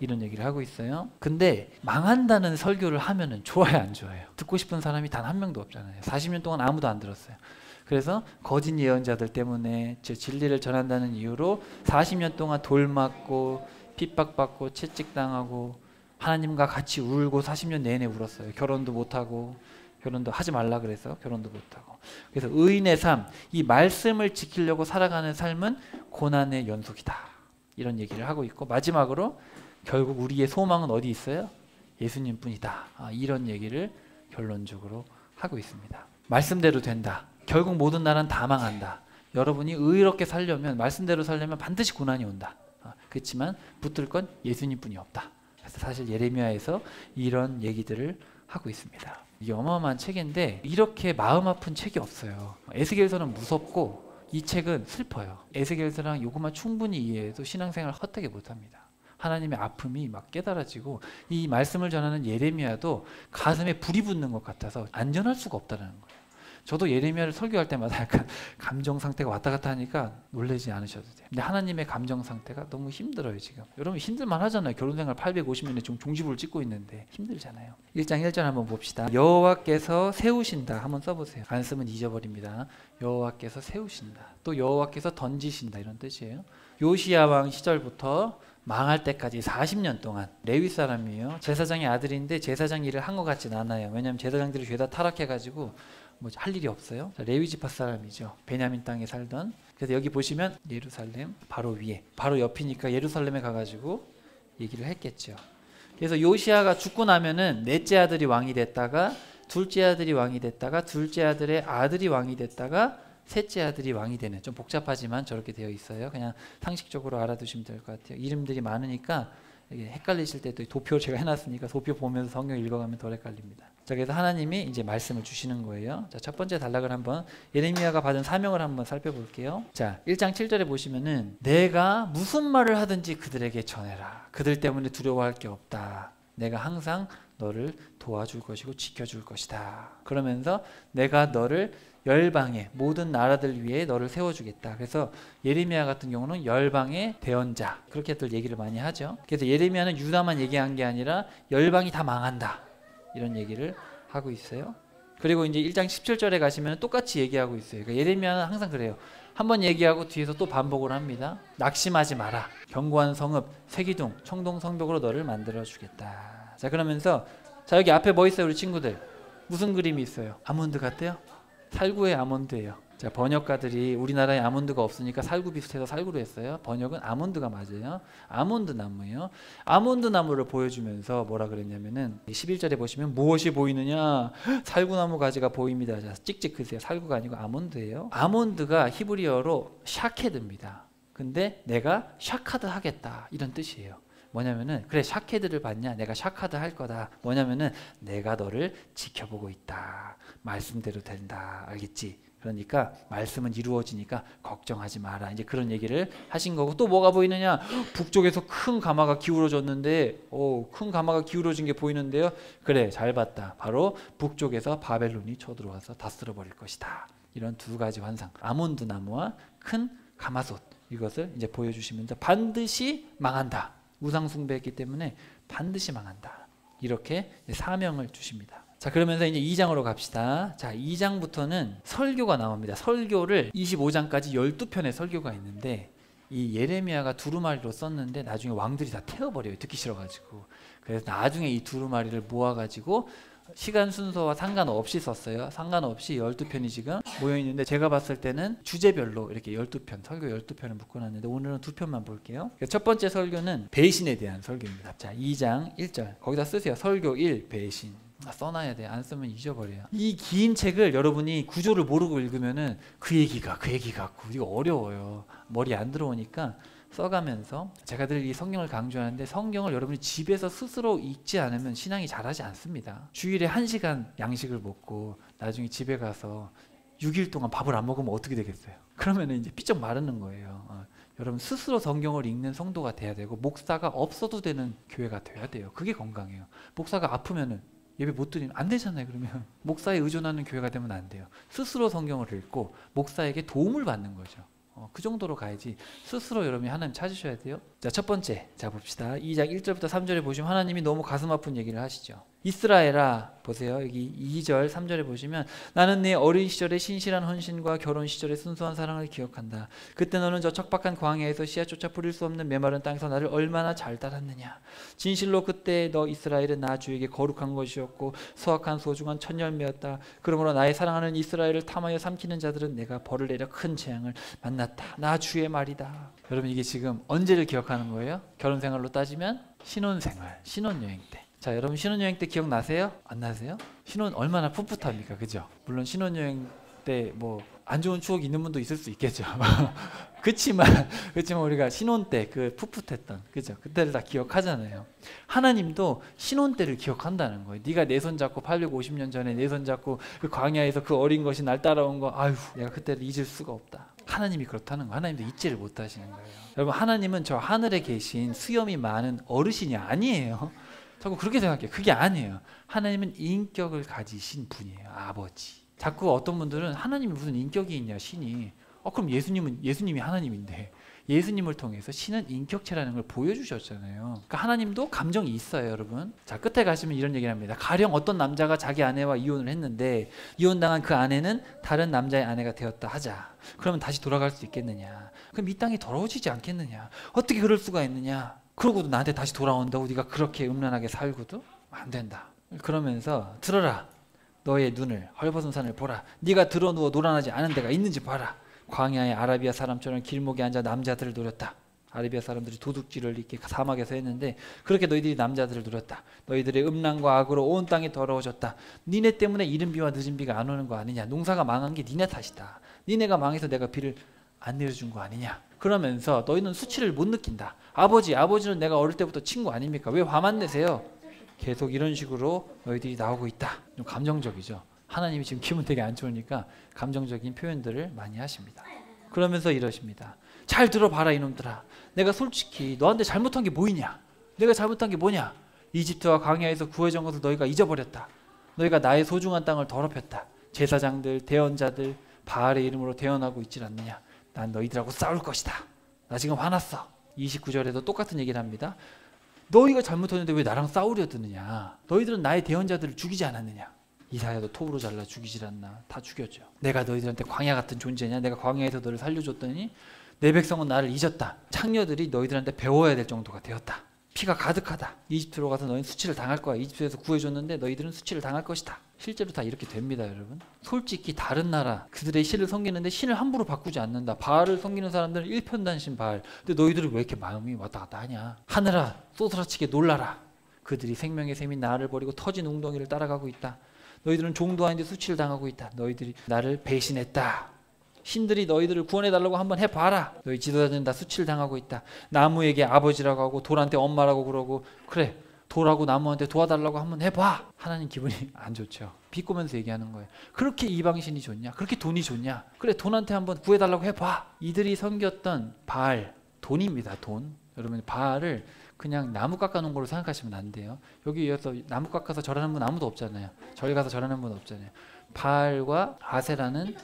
이런 얘기를 하고 있어요. 근데 망한다는 설교를 하면은 좋아요, 안 좋아요? 듣고 싶은 사람이 단 한 명도 없잖아요. 40년 동안 아무도 안 들었어요. 그래서 거짓 예언자들 때문에 진리를 전한다는 이유로 40년 동안 돌 맞고 핍박받고 채찍당하고 하나님과 같이 울고 40년 내내 울었어요. 결혼도 못하고 결혼도 하지 말라 그래서 결혼도 못하고. 그래서 의인의 삶, 이 말씀을 지키려고 살아가는 삶은 고난의 연속이다. 이런 얘기를 하고 있고 마지막으로 결국 우리의 소망은 어디 있어요? 예수님 뿐이다. 이런 얘기를 결론적으로 하고 있습니다. 말씀대로 된다. 결국 모든 나라는 다 망한다. 여러분이 의롭게 살려면 말씀대로 살려면 반드시 고난이 온다. 그렇지만 붙들 건 예수님 뿐이 없다. 그래서 사실 예레미야에서 이런 얘기들을 하고 있습니다. 이게 어마어마한 책인데 이렇게 마음 아픈 책이 없어요. 에스겔서는 무섭고 이 책은 슬퍼요. 에스겔서랑 요것만 충분히 이해해도 신앙생활 헛되게 못합니다. 하나님의 아픔이 막 깨달아지고 이 말씀을 전하는 예레미야도 가슴에 불이 붙는 것 같아서 안전할 수가 없다는 거예요. 저도 예레미야를 설교할 때마다 약간 감정 상태가 왔다 갔다 하니까 놀라지 않으셔도 돼요. 근데 하나님의 감정 상태가 너무 힘들어요. 지금 여러분 힘들만 하잖아요. 결혼생활 850년에 종지부를 찍고 있는데 힘들잖아요. 1장 1절 한번 봅시다. 여호와께서 세우신다 한번 써보세요. 안 쓰면 잊어버립니다. 여호와께서 세우신다, 또 여호와께서 던지신다, 이런 뜻이에요. 요시야 왕 시절부터 망할 때까지 40년 동안 레위 사람이에요. 제사장의 아들인데 제사장 일을 한 것 같진 않아요. 왜냐하면 제사장들이 죄다 타락해가지고 뭐 할 일이 없어요. 레위 지파 사람이죠. 베냐민 땅에 살던. 그래서 여기 보시면 예루살렘 바로 위에, 바로 옆이니까 예루살렘에 가가지고 얘기를 했겠죠. 그래서 요시야가 죽고 나면은 넷째 아들이 왕이 됐다가 둘째 아들이 왕이 됐다가 둘째 아들의 아들이 왕이 됐다가 셋째 아들이 왕이 되는, 좀 복잡하지만 저렇게 되어 있어요. 그냥 상식적으로 알아두시면 될 것 같아요. 이름들이 많으니까 헷갈리실 때도 도표 제가 해놨으니까 도표 보면서 성경 읽어가면 덜 헷갈립니다. 자, 그래서 하나님이 이제 말씀을 주시는 거예요. 자, 첫 번째 단락을 한번 예레미야가 받은 사명을 한번 살펴볼게요. 자, 1장 7절에 보시면은 내가 무슨 말을 하든지 그들에게 전해라. 그들 때문에 두려워할 게 없다. 내가 항상 너를 도와줄 것이고 지켜줄 것이다. 그러면서 내가 너를 열방의 모든 나라들 위에 너를 세워주겠다. 그래서 예레미야 같은 경우는 열방의 대언자, 그렇게들 얘기를 많이 하죠. 그래서 예레미야는 유다만 얘기한 게 아니라 열방이 다 망한다, 이런 얘기를 하고 있어요. 그리고 이제 1장 17절에 가시면 똑같이 얘기하고 있어요. 그러니까 예레미야는 항상 그래요. 한번 얘기하고 뒤에서 또 반복을 합니다. 낙심하지 마라. 견고한 성읍, 세기둥, 청동 성벽으로 너를 만들어 주겠다. 자, 그러면서 자, 여기 앞에 뭐 있어요, 우리 친구들? 무슨 그림이 있어요? 아몬드 같대요? 살구의 아몬드예요. 자, 번역가들이 우리나라에 아몬드가 없으니까 살구 비슷해서 살구로 했어요. 번역은 아몬드가 맞아요. 아몬드 나무예요. 아몬드 나무를 보여주면서 뭐라 그랬냐면은 11절에 보시면 무엇이 보이느냐? 살구나무 가지가 보입니다. 자, 찍찍 크세요. 살구가 아니고 아몬드예요. 아몬드가 히브리어로 샤케드입니다. 근데 내가 샤카드 하겠다, 이런 뜻이에요. 뭐냐면은 그래, 샤케드를 받냐? 내가 샤카드 할 거다. 뭐냐면은 내가 너를 지켜보고 있다. 말씀대로 된다. 알겠지? 그러니까 말씀은 이루어지니까 걱정하지 마라. 이제 그런 얘기를 하신 거고, 또 뭐가 보이느냐? 북쪽에서 큰 가마가 기울어졌는데, 큰 가마가 기울어진 게 보이는데요. 그래, 잘 봤다. 바로 북쪽에서 바벨론이 쳐들어와서 다 쓸어버릴 것이다. 이런 두 가지 환상. 아몬드 나무와 큰 가마솥, 이것을 이제 보여주시면서 반드시 망한다. 우상 숭배했기 때문에 반드시 망한다. 이렇게 사명을 주십니다. 자, 그러면서 이제 2장으로 갑시다. 자, 2장부터는 설교가 나옵니다. 설교를 25장까지 12편의 설교가 있는데, 이 예레미야가 두루마리로 썼는데 나중에 왕들이 다 태워버려요. 듣기 싫어가지고. 그래서 나중에 이 두루마리를 모아가지고 시간 순서와 상관없이 썼어요. 상관없이 12편이 지금 모여있는데, 제가 봤을 때는 주제별로 이렇게 12편, 설교 12편을 묶어놨는데 오늘은 2편만 볼게요. 첫 번째 설교는 배신에 대한 설교입니다. 자, 2장 1절 거기다 쓰세요. 설교 1 배신. 써놔야 돼. 안 쓰면 잊어버려요. 이 긴 책을 여러분이 구조를 모르고 읽으면은 그 얘기가 이거 어려워요. 머리 안 들어오니까 써가면서, 제가 늘 이 성경을 강조하는데 성경을 여러분이 집에서 스스로 읽지 않으면 신앙이 잘하지 않습니다. 주일에 1시간 양식을 먹고 나중에 집에 가서 6일 동안 밥을 안 먹으면 어떻게 되겠어요? 그러면 이제 삐쩍 마르는 거예요. 여러분 스스로 성경을 읽는 성도가 돼야 되고, 목사가 없어도 되는 교회가 돼야 돼요. 그게 건강해요. 목사가 아프면은 예배 못 드리면 안 되잖아요. 그러면 목사에 의존하는 교회가 되면 안 돼요. 스스로 성경을 읽고 목사에게 도움을 받는 거죠. 그 정도로 가야지. 스스로 여러분이 하나님 찾으셔야 돼요. 자, 첫 번째, 자 봅시다. 2장 1절부터 3절에 보시면 하나님이 너무 가슴 아픈 얘기를 하시죠. 이스라엘아, 보세요. 여기 2절 3절에 보시면 나는 네 어린 시절의 신실한 헌신과 결혼 시절의 순수한 사랑을 기억한다. 그때 너는 저 척박한 광야에서 씨앗조차 뿌릴 수 없는 메마른 땅에서 나를 얼마나 잘 따랐느냐. 진실로 그때 너 이스라엘은 나 주에게 거룩한 것이었고 수확한 소중한 첫 열매였다. 그러므로 나의 사랑하는 이스라엘을 탐하여 삼키는 자들은 내가 벌을 내려 큰 재앙을 만났다. 나 주의 말이다. 여러분 이게 지금 언제를 기억하는 거예요? 결혼생활로 따지면 신혼생활, 신혼여행 때. 자, 여러분 신혼여행 때 기억나세요? 안 나세요? 신혼 얼마나 풋풋합니까? 그죠? 물론 신혼여행 때 뭐 안 좋은 추억이 있는 분도 있을 수 있겠죠. 그렇지만 우리가 신혼 때 그 풋풋했던 그죠? 그때를 다 기억하잖아요. 하나님도 신혼 때를 기억한다는 거예요. 네가 내 손 잡고 850년 전에 내 손 잡고 그 광야에서 그 어린 것이 날 따라온 거, 아유 내가 그때를 잊을 수가 없다. 하나님이 그렇다는 거. 하나님도 잊지를 못하시는 거예요. 여러분, 하나님은 저 하늘에 계신 수염이 많은 어르신이 아니에요. 자꾸 그렇게 생각해요. 그게 아니에요. 하나님은 인격을 가지신 분이에요. 아버지. 자꾸 어떤 분들은 하나님이 무슨 인격이 있냐, 신이. 그럼 예수님이 하나님인데 예수님을 통해서 신은 인격체라는 걸 보여주셨잖아요. 그러니까 하나님도 감정이 있어요, 여러분. 자, 끝에 가시면 이런 얘기를 합니다. 가령 어떤 남자가 자기 아내와 이혼을 했는데 이혼당한 그 아내는 다른 남자의 아내가 되었다 하자. 그러면 다시 돌아갈 수 있겠느냐? 그럼 이 땅이 더러워지지 않겠느냐? 어떻게 그럴 수가 있느냐? 그러고도 나한테 다시 돌아온다고 네가 그렇게 음란하게 살고도 안 된다. 그러면서 들어라. 너의 눈을 헐벗은 산을 보라. 네가 드러누워 노란하지 않은 데가 있는지 봐라. 광야의 아라비아 사람처럼 길목에 앉아 남자들을 노렸다. 아라비아 사람들이 도둑질을 이렇게 사막에서 했는데 그렇게 너희들이 남자들을 노렸다. 너희들의 음란과 악으로 온 땅이 더러워졌다. 니네 때문에 이른 비와 늦은 비가 안 오는 거 아니냐. 농사가 망한 게 니네 탓이다. 니네가 망해서 내가 비를 안 내려준 거 아니냐. 그러면서 너희는 수치를 못 느낀다. 아버지는 내가 어릴 때부터 친구 아닙니까? 왜 화만 내세요? 계속 이런 식으로 너희들이 나오고 있다. 좀 감정적이죠. 하나님이 지금 기분 되게 안 좋으니까 감정적인 표현들을 많이 하십니다. 그러면서 이러십니다. 잘 들어봐라 이놈들아. 내가 솔직히 너한테 잘못한 게 뭐이냐? 내가 잘못한 게 뭐냐? 이집트와 광야에서 구해준 것을 너희가 잊어버렸다. 너희가 나의 소중한 땅을 더럽혔다. 제사장들, 대언자들 바알의 이름으로 대언하고 있질 않느냐? 난 너희들하고 싸울 것이다. 나 지금 화났어. 29절에도 똑같은 얘기를 합니다. 너희가 잘못했는데 왜 나랑 싸우려 드느냐? 너희들은 나의 대언자들을 죽이지 않았느냐? 이사야도 톱으로 잘라 죽이질 않나? 다 죽였죠. 내가 너희들한테 광야 같은 존재냐? 내가 광야에서 너를 살려줬더니 내 백성은 나를 잊었다. 창녀들이 너희들한테 배워야 될 정도가 되었다. 피가 가득하다. 이집트로 가서 너희는 수치를 당할 거야. 이집트에서 구해줬는데 너희들은 수치를 당할 것이다. 실제로 다 이렇게 됩니다, 여러분. 솔직히 다른 나라 그들의 신을 섬기는데 신을 함부로 바꾸지 않는다. 바알을 섬기는 사람들은 일편단심 바알. 근데 너희들은 왜 이렇게 마음이 왔다 갔다 하냐? 하늘아 쏘스라치게 놀라라. 그들이 생명의 셈인 나를 버리고 터진 웅덩이를 따라가고 있다. 너희들은 종도 아닌데 수치를 당하고 있다. 너희들이 나를 배신했다. 신들이 너희들을 구원해달라고 한번 해봐라. 너희 지도자들은 다 수치를 당하고 있다. 나무에게 아버지라고 하고 돌한테 엄마라고 그러고 그래 돌하고 나무한테 도와달라고 한번 해봐. 하나님 기분이 안 좋죠. 비꼬면서 얘기하는 거예요. 그렇게 이방신이 좋냐? 그렇게 돈이 좋냐? 그래 돈한테 한번 구해달라고 해봐. 이들이 섬겼던 바알, 돈입니다. 돈. 여러분 바알을 그냥 나무 깎아놓은 걸로 생각하시면 안 돼요. 여기 이어서 나무 깎아서 절하는 분 아무도 없잖아요. 절 가서 절하는 분 없잖아요. 바알과 아세라는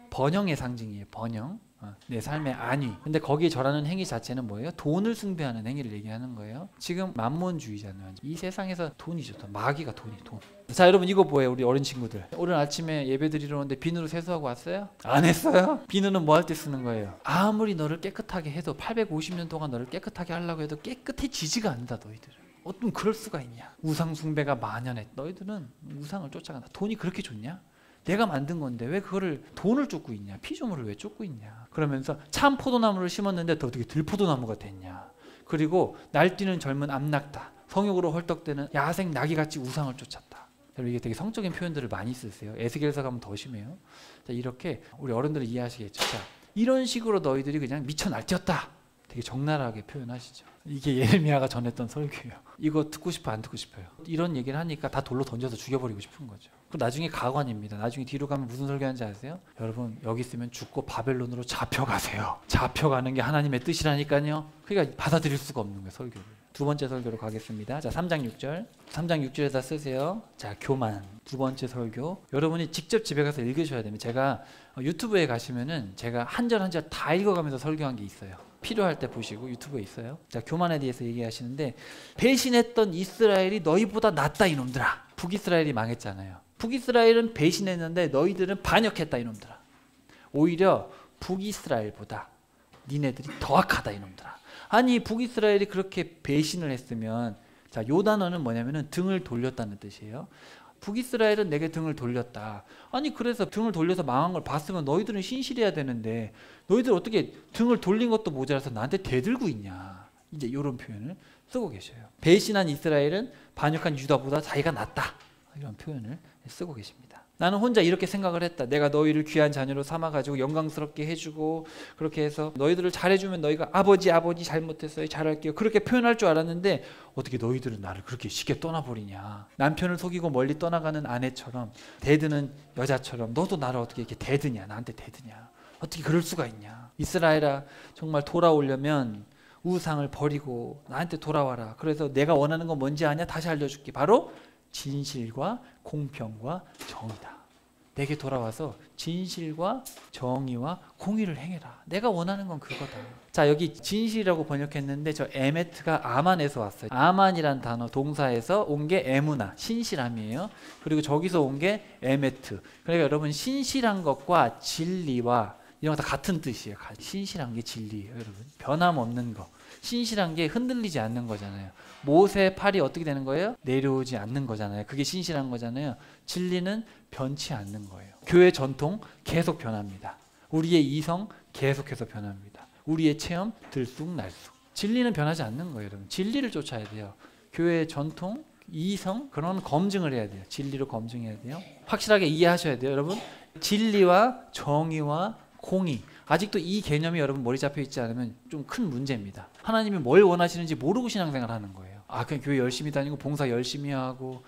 번영의 상징이에요. 번영. 내 삶의 안위. 근데 거기에 절하는 행위 자체는 뭐예요? 돈을 숭배하는 행위를 얘기하는 거예요. 지금 만몬주의잖아요. 이 세상에서 돈이죠. 마귀가 돈. 자, 여러분 이거 뭐예요? 우리 어린 친구들. 오늘 아침에 예배 드리러 오는데 비누로 세수하고 왔어요? 안 했어요? 비누는 뭐 할 때 쓰는 거예요? 아무리 너를 깨끗하게 해도 850년 동안 너를 깨끗하게 하려고 해도 깨끗해지지가 않는다, 너희들은. 어떤 그럴 수가 있냐? 우상 숭배가 만연해. 너희들은 우상을 쫓아간다. 돈이 그렇게 좋냐? 내가 만든 건데 왜 그거를 돈을 쫓고 있냐? 피조물을 왜 쫓고 있냐? 그러면서 참 포도나무를 심었는데 더 어떻게 들포도나무가 됐냐? 그리고 날뛰는 젊은 암낙타, 성욕으로 헐떡대는 야생 나귀같이 우상을 쫓았다. 이게 되게 성적인 표현들을 많이 쓰세요. 에스겔서 가면 더 심해요. 자, 이렇게 우리 어른들은 이해하시겠죠. 자, 이런 식으로 너희들이 그냥 미쳐 날뛰었다. 되게 적나라하게 표현하시죠. 이게 예레미야가 전했던 설교예요. 이거 듣고 싶어 안 듣고 싶어요? 이런 얘기를 하니까 다 돌로 던져서 죽여버리고 싶은 거죠. 나중에 가관입니다. 나중에 뒤로 가면 무슨 설교하는지 아세요? 여러분 여기 있으면 죽고 바벨론으로 잡혀가세요. 잡혀가는 게 하나님의 뜻이라니까요. 그러니까 받아들일 수가 없는 거예요, 설교를. 두 번째 설교로 가겠습니다. 자, 3장 6절. 3장 6절에다 쓰세요. 자, 교만. 두 번째 설교. 여러분이 직접 집에 가서 읽으셔야 됩니다. 제가 유튜브에 가시면은 제가 한 절 한 절 다 읽어가면서 설교한 게 있어요. 필요할 때 보시고 유튜브에 있어요. 자, 교만에 대해서 얘기하시는데 배신했던 이스라엘이 너희보다 낫다 이놈들아. 북이스라엘이 망했잖아요. 북이스라엘은 배신했는데 너희들은 반역했다 이놈들아. 오히려 북이스라엘보다 니네들이 더 악하다 이놈들아. 아니 북이스라엘이 그렇게 배신을 했으면 자, 요 단어는 뭐냐면은 등을 돌렸다는 뜻이에요. 북이스라엘은 내게 등을 돌렸다. 아니 그래서 등을 돌려서 망한 걸 봤으면 너희들은 신실해야 되는데 너희들 어떻게 등을 돌린 것도 모자라서 나한테 대들고 있냐. 이제 이런 표현을 쓰고 계셔요. 배신한 이스라엘은 반역한 유다보다 자기가 낫다. 이런 표현을 쓰고 계십니다. 나는 혼자 이렇게 생각을 했다. 내가 너희를 귀한 자녀로 삼아가지고 영광스럽게 해주고 그렇게 해서 너희들을 잘해주면 너희가 아버지 잘못했어요. 잘할게요. 그렇게 표현할 줄 알았는데 어떻게 너희들은 나를 그렇게 쉽게 떠나버리냐. 남편을 속이고 멀리 떠나가는 아내처럼 대드는 여자처럼 너도 나를 어떻게 이렇게 대드냐. 나한테 대드냐. 어떻게 그럴 수가 있냐. 이스라엘아 정말 돌아오려면 우상을 버리고 나한테 돌아와라. 그래서 내가 원하는 건 뭔지 아냐? 다시 알려줄게. 바로 진실과 공평과 정의다. 내게 돌아와서 진실과 정의와 공의를 행해라. 내가 원하는 건 그거다. 자, 여기 진실이라고 번역했는데 저 에메트가 아만에서 왔어요. 아만이란 단어 동사에서 온 게 에무나, 신실함이에요. 그리고 저기서 온 게 에메트. 그러니까 여러분 신실한 것과 진리와 이런 거 다 같은 뜻이에요. 신실한 게 진리예요, 여러분. 변함없는 거. 신실한 게 흔들리지 않는 거잖아요. 못의 팔이 어떻게 되는 거예요? 내려오지 않는 거잖아요. 그게 신실한 거잖아요. 진리는 변치 않는 거예요. 교회 전통 계속 변합니다. 우리의 이성 계속해서 변합니다. 우리의 체험 들쑥날쑥. 진리는 변하지 않는 거예요, 여러분. 진리를 쫓아야 돼요. 교회의 전통, 이성 그런 검증을 해야 돼요. 진리로 검증해야 돼요. 확실하게 이해하셔야 돼요, 여러분. 진리와 정의와 공의. 아직도 이 개념이 여러분 머리 잡혀 있지 않으면 좀 큰 문제입니다. 하나님이 뭘 원하시는지 모르고 신앙생활 하는 거예요. 아, 그냥 교회 열심히 다니고 봉사 열심히 하고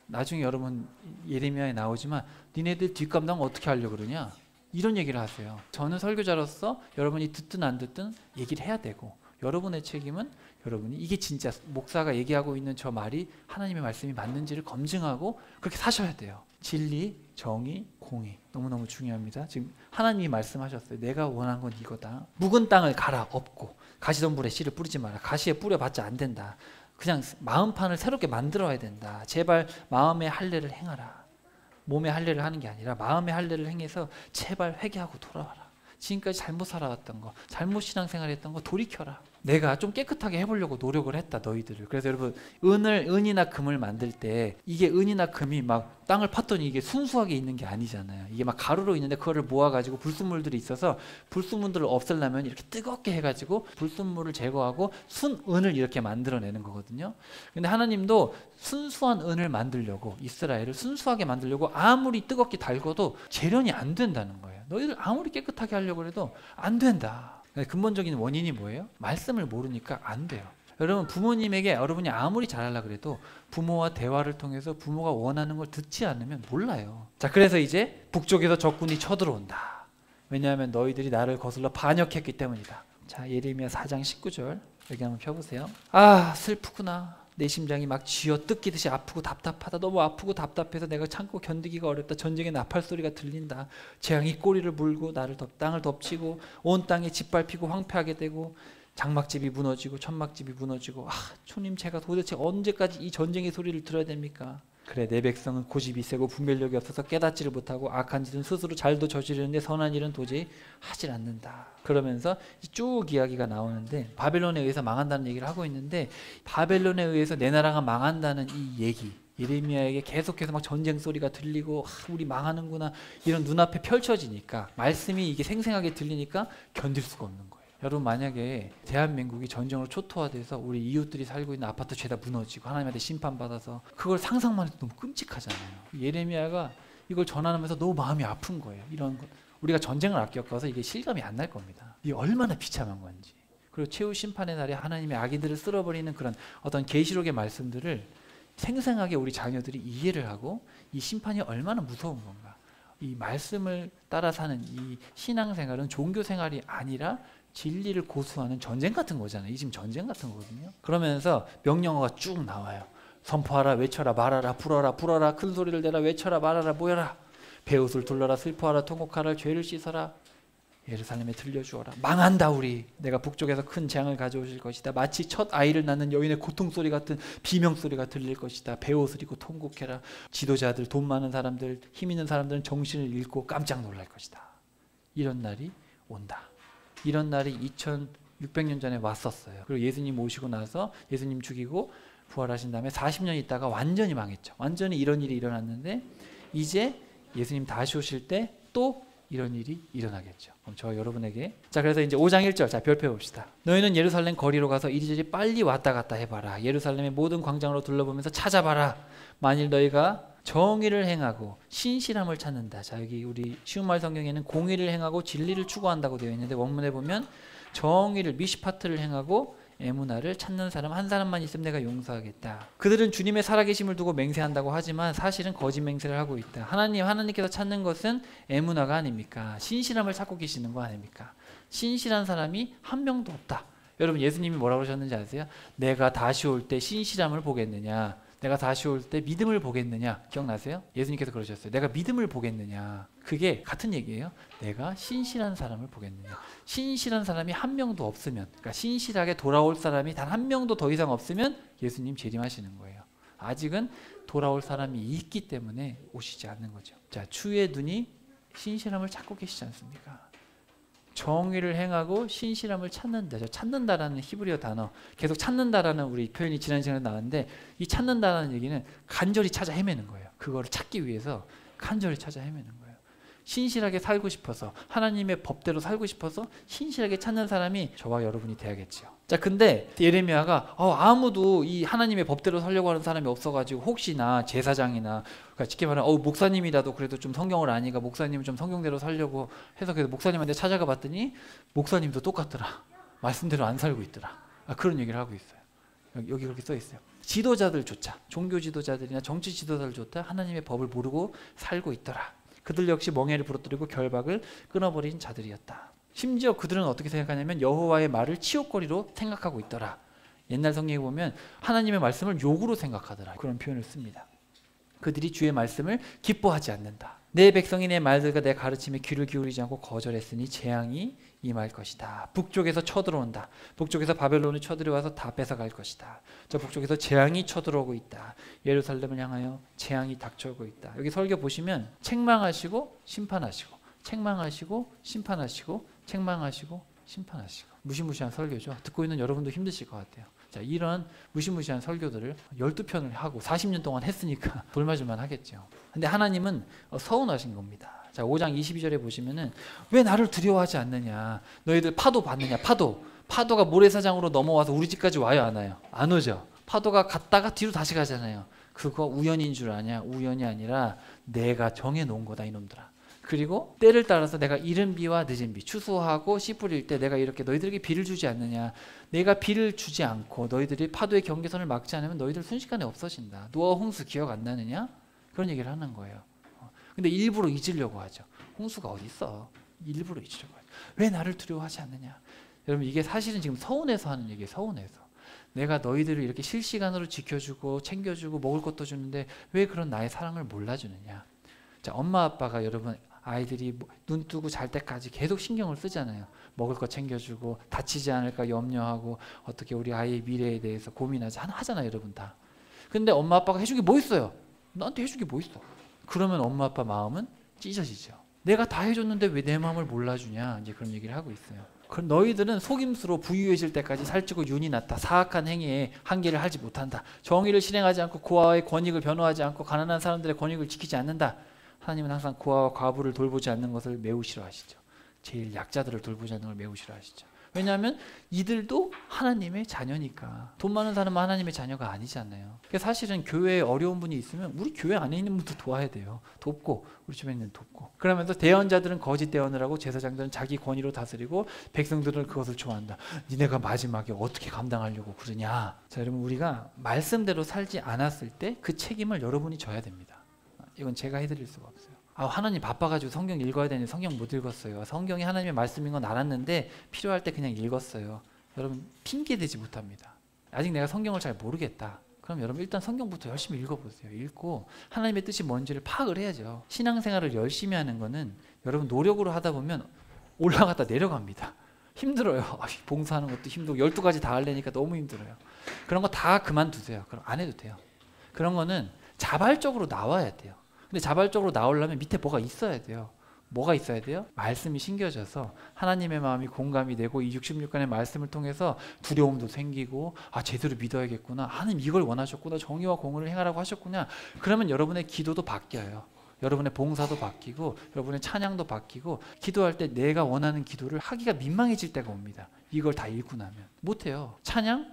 나중에 여러분 예레미야에 나오지만 니네들 뒷감당 어떻게 하려고 그러냐? 이런 얘기를 하세요. 저는 설교자로서 여러분이 듣든 안 듣든 얘기를 해야 되고 여러분의 책임은 여러분이 이게 진짜 목사가 얘기하고 있는 저 말이 하나님의 말씀이 맞는지를 검증하고 그렇게 사셔야 돼요. 진리, 정의, 공의 너무너무 중요합니다. 지금 하나님이 말씀하셨어요. 내가 원하는 건 이거다. 묵은 땅을 갈아 엎고 가시덤불에 씨를 뿌리지 마라. 가시에 뿌려봤자 안 된다. 그냥 마음판을 새롭게 만들어야 된다. 제발 마음의 할례를 행하라. 몸의 할례를 하는 게 아니라 마음의 할례를 행해서 제발 회개하고 돌아와라. 지금까지 잘못 살아왔던 거, 잘못 신앙생활했던 거 돌이켜라. 내가 좀 깨끗하게 해보려고 노력을 했다, 너희들을. 그래서 여러분 은이나 금을 만들 때 이게 은이나 금이 막 땅을 팠더니 이게 순수하게 있는 게 아니잖아요. 이게 막 가루로 있는데 그거를 모아가지고 불순물들이 있어서 불순물들을 없애려면 이렇게 뜨겁게 해가지고 불순물을 제거하고 순은을 이렇게 만들어내는 거거든요. 근데 하나님도 순수한 은을 만들려고 이스라엘을 순수하게 만들려고 아무리 뜨겁게 달궈도 재련이 안 된다는 거예요. 너희들 아무리 깨끗하게 하려고 해도 안 된다. 근본적인 원인이 뭐예요? 말씀을 모르니까 안 돼요. 여러분 부모님에게 여러분이 아무리 잘하려고 그래도 부모와 대화를 통해서 부모가 원하는 걸 듣지 않으면 몰라요. 자, 그래서 이제 북쪽에서 적군이 쳐들어온다. 왜냐하면 너희들이 나를 거슬러 반역했기 때문이다. 자, 예레미야 4장 19절 여기 한번 펴보세요. 아, 슬프구나. 내 심장이 막 쥐어 뜯기듯이 아프고 답답하다. 너무 아프고 답답해서 내가 참고 견디기가 어렵다. 전쟁의 나팔 소리가 들린다. 재앙이 꼬리를 물고 나를 땅을 덮치고 온 땅에 짓밟히고 황폐하게 되고 장막집이 무너지고 천막집이 무너지고 주님 제가 도대체 언제까지 이 전쟁의 소리를 들어야 됩니까? 그래, 내 백성은 고집이 세고 분별력이 없어서 깨닫지를 못하고 악한 짓은 스스로 잘도 저지르는데 선한 일은 도저히 하질 않는다. 그러면서 쭉 이야기가 나오는데 바벨론에 의해서 망한다는 얘기를 하고 있는데 바벨론에 의해서 내 나라가 망한다는 이 얘기 예레미야에게 계속해서 막 전쟁 소리가 들리고 우리 망하는구나 이런 눈앞에 펼쳐지니까 말씀이 이게 생생하게 들리니까 견딜 수가 없는 거예요. 여러분 만약에 대한민국이 전쟁으로 초토화돼서 우리 이웃들이 살고 있는 아파트 죄다 무너지고 하나님한테 심판받아서 그걸 상상만 해도 너무 끔찍하잖아요. 예레미야가 이걸 전하면서 너무 마음이 아픈 거예요. 이런 것 우리가 전쟁을 안 겪어서 이게 실감이 안 날 겁니다. 이게 얼마나 비참한 건지. 그리고 최후 심판의 날에 하나님의 아기들을 쓸어버리는 그런 어떤 계시록의 말씀들을 생생하게 우리 자녀들이 이해를 하고 이 심판이 얼마나 무서운 건가. 이 말씀을 따라 사는 이 신앙생활은 종교생활이 아니라 진리를 고수하는 전쟁 같은 거잖아요. 이 지금 전쟁 같은 거거든요. 그러면서 명령어가 쭉 나와요. 선포하라, 외쳐라, 말하라, 불어라, 큰 소리를 내라, 외쳐라, 말하라, 모여라. 베옷을 둘러라, 슬퍼하라, 통곡하라, 죄를 씻어라. 예루살렘에 들려주어라. 망한다 우리. 내가 북쪽에서 큰 재앙을 가져오실 것이다. 마치 첫 아이를 낳는 여인의 고통소리 같은 비명소리가 들릴 것이다. 베옷을 입고 통곡해라. 지도자들, 돈 많은 사람들, 힘 있는 사람들은 정신을 잃고 깜짝 놀랄 것이다. 이런 날이 온다. 이런 날이 2600년 전에 왔었어요. 그리고 예수님 오시고 나서 예수님 죽이고 부활하신 다음에 40년 있다가 완전히 망했죠. 완전히 이런 일이 일어났는데 이제 예수님 다시 오실 때 또 이런 일이 일어나겠죠. 그럼 저 여러분에게 자 그래서 이제 5장 1절 자 별표 봅시다. 너희는 예루살렘 거리로 가서 이리저리 빨리 왔다 갔다 해봐라. 예루살렘의 모든 광장으로 둘러보면서 찾아봐라. 만일 너희가 정의를 행하고 신실함을 찾는다. 자, 여기 우리 쉬운 말 성경에는 공의를 행하고 진리를 추구한다고 되어 있는데 원문에 보면 정의를 미시파트를 행하고 에무나를 찾는 사람 한 사람만 있으면 내가 용서하겠다. 그들은 주님의 살아계심을 두고 맹세한다고 하지만 사실은 거짓 맹세를 하고 있다. 하나님께서 찾는 것은 에무나가 아닙니까? 신실함을 찾고 계시는 거 아닙니까? 신실한 사람이 한 명도 없다. 여러분 예수님이 뭐라고 하셨는지 아세요? 내가 다시 올 때 신실함을 보겠느냐, 내가 다시 올 때 믿음을 보겠느냐. 기억나세요? 예수님께서 그러셨어요. 내가 믿음을 보겠느냐. 그게 같은 얘기예요. 내가 신실한 사람을 보겠느냐. 신실한 사람이 한 명도 없으면, 그러니까 신실하게 돌아올 사람이 단 한 명도 더 이상 없으면 예수님 재림하시는 거예요. 아직은 돌아올 사람이 있기 때문에 오시지 않는 거죠. 자, 주의 눈이 신실함을 찾고 계시지 않습니까? 정의를 행하고 신실함을 찾는다. 찾는다라는 히브리어 단어, 계속 찾는다라는 우리 표현이 지난 시간에 나왔는데, 이 찾는다라는 얘기는 간절히 찾아 헤매는 거예요. 그거를 찾기 위해서 간절히 찾아 헤매는 거예요. 신실하게 살고 싶어서, 하나님의 법대로 살고 싶어서 신실하게 찾는 사람이 저와 여러분이 돼야겠죠. 자, 근데 예레미야가 아무도 이 하나님의 법대로 살려고 하는 사람이 없어가지고 혹시나 제사장이나, 그러니까 쉽게 말하면 목사님이라도 그래도 좀 성경을 아니까 목사님은 좀 성경대로 살려고 해서 그래서 목사님한테 찾아가 봤더니 목사님도 똑같더라. 말씀대로 안 살고 있더라. 그런 얘기를 하고 있어요. 여기 그렇게 써 있어요. 지도자들조차, 종교 지도자들이나 정치 지도자들조차 하나님의 법을 모르고 살고 있더라. 그들 역시 멍에를 부러뜨리고 결박을 끊어버린 자들이었다. 심지어 그들은 어떻게 생각하냐면 여호와의 말을 치욕거리로 생각하고 있더라. 옛날 성경에 보면 하나님의 말씀을 욕으로 생각하더라. 그런 표현을 씁니다. 그들이 주의 말씀을 기뻐하지 않는다. 내 백성이 내 말들과 내 가르침에 귀를 기울이지 않고 거절했으니 재앙이 임할 것이다. 북쪽에서 쳐들어온다. 북쪽에서 바벨론이 쳐들어와서 다 뺏어갈 것이다. 저 북쪽에서 재앙이 쳐들어오고 있다. 예루살렘을 향하여 재앙이 닥쳐오고 있다. 여기 설교 보시면 책망하시고 심판하시고, 책망하시고 심판하시고, 책망하시고 심판하시고, 무시무시한 설교죠. 듣고 있는 여러분도 힘드실 것 같아요. 자, 이런 무시무시한 설교들을 12편을 하고 40년 동안 했으니까 돌맞을만 하겠죠. 근데 하나님은 서운하신 겁니다. 자, 5장 22절에 보시면은 왜 나를 두려워하지 않느냐. 너희들 파도 봤느냐. 파도가 모래사장으로 넘어와서 우리 집까지 와요, 안 와요? 안 오죠. 파도가 갔다가 뒤로 다시 가잖아요. 그거 우연인 줄 아냐? 우연이 아니라 내가 정해놓은 거다, 이놈들아. 그리고 때를 따라서 내가 이른 비와 늦은 비, 추수하고 씨 뿌릴 때 내가 이렇게 너희들에게 비를 주지 않느냐. 내가 비를 주지 않고 너희들이 파도의 경계선을 막지 않으면 너희들 순식간에 없어진다. 노아 홍수 기억 안 나느냐? 그런 얘기를 하는 거예요. 근데 일부러 잊으려고 하죠. 홍수가 어디 있어? 일부러 잊으려고 하죠. 왜 나를 두려워하지 않느냐? 여러분, 이게 사실은 지금 서운해서 하는 얘기예요. 서운해서. 내가 너희들을 이렇게 실시간으로 지켜주고 챙겨주고 먹을 것도 주는데 왜 그런 나의 사랑을 몰라주느냐? 자, 엄마 아빠가 여러분 아이들이 눈 뜨고 잘 때까지 계속 신경을 쓰잖아요. 먹을 거 챙겨주고 다치지 않을까 염려하고 어떻게 우리 아이의 미래에 대해서 하잖아요, 여러분 다. 근데 엄마 아빠가 해준 게 뭐 있어요? 나한테 해준 게 뭐 있어? 그러면 엄마 아빠 마음은 찢어지죠. 내가 다 해줬는데 왜 내 마음을 몰라주냐? 이제 그런 얘기를 하고 있어요. 그럼 너희들은 속임수로 부유해질 때까지 살찌고 윤이 났다. 사악한 행위에 한계를 하지 못한다. 정의를 실행하지 않고 고아의 권익을 변호하지 않고 가난한 사람들의 권익을 지키지 않는다. 하나님은 항상 고아와 과부를 돌보지 않는 것을 매우 싫어하시죠. 제일 약자들을 돌보지 않는 걸 매우 싫어하시죠. 왜냐하면 이들도 하나님의 자녀니까. 돈 많은 사람은 하나님의 자녀가 아니잖아요. 그러니까 사실은 교회에 어려운 분이 있으면 우리 교회 안에 있는 분도 도와야 돼요. 돕고 우리 주변에 있는 돕고. 그러면서 대언자들은 거짓 대언을 하고 제사장들은 자기 권위로 다스리고 백성들은 그것을 좋아한다. 니네가 마지막에 어떻게 감당하려고 그러냐. 자, 여러분, 우리가 말씀대로 살지 않았을 때 그 책임을 여러분이 져야 됩니다. 이건 제가 해드릴 수가 없어요. 하나님 바빠가지고 성경 읽어야 되는데 성경 못 읽었어요. 성경이 하나님의 말씀인 건 알았는데 필요할 때 그냥 읽었어요. 여러분, 핑계대지 못합니다. 아직 내가 성경을 잘 모르겠다. 그럼 여러분 일단 성경부터 열심히 읽어보세요. 읽고 하나님의 뜻이 뭔지를 파악을 해야죠. 신앙생활을 열심히 하는 거는 여러분 노력으로 하다 보면 올라갔다 내려갑니다. 힘들어요. 봉사하는 것도 힘들고 12가지 다 하려니까 너무 힘들어요. 그런 거 다 그만두세요. 그럼 안 해도 돼요. 그런 거는 자발적으로 나와야 돼요. 근데 자발적으로 나오려면 밑에 뭐가 있어야 돼요. 뭐가 있어야 돼요? 말씀이 심겨져서 하나님의 마음이 공감이 되고 이 66권의 말씀을 통해서 두려움도 생기고 제대로 믿어야겠구나. 하나님 이걸 원하셨구나. 정의와 공의를 행하라고 하셨구나. 그러면 여러분의 기도도 바뀌어요. 여러분의 봉사도 바뀌고 여러분의 찬양도 바뀌고 기도할 때 내가 원하는 기도를 하기가 민망해질 때가 옵니다. 이걸 다 읽고 나면 못해요. 찬양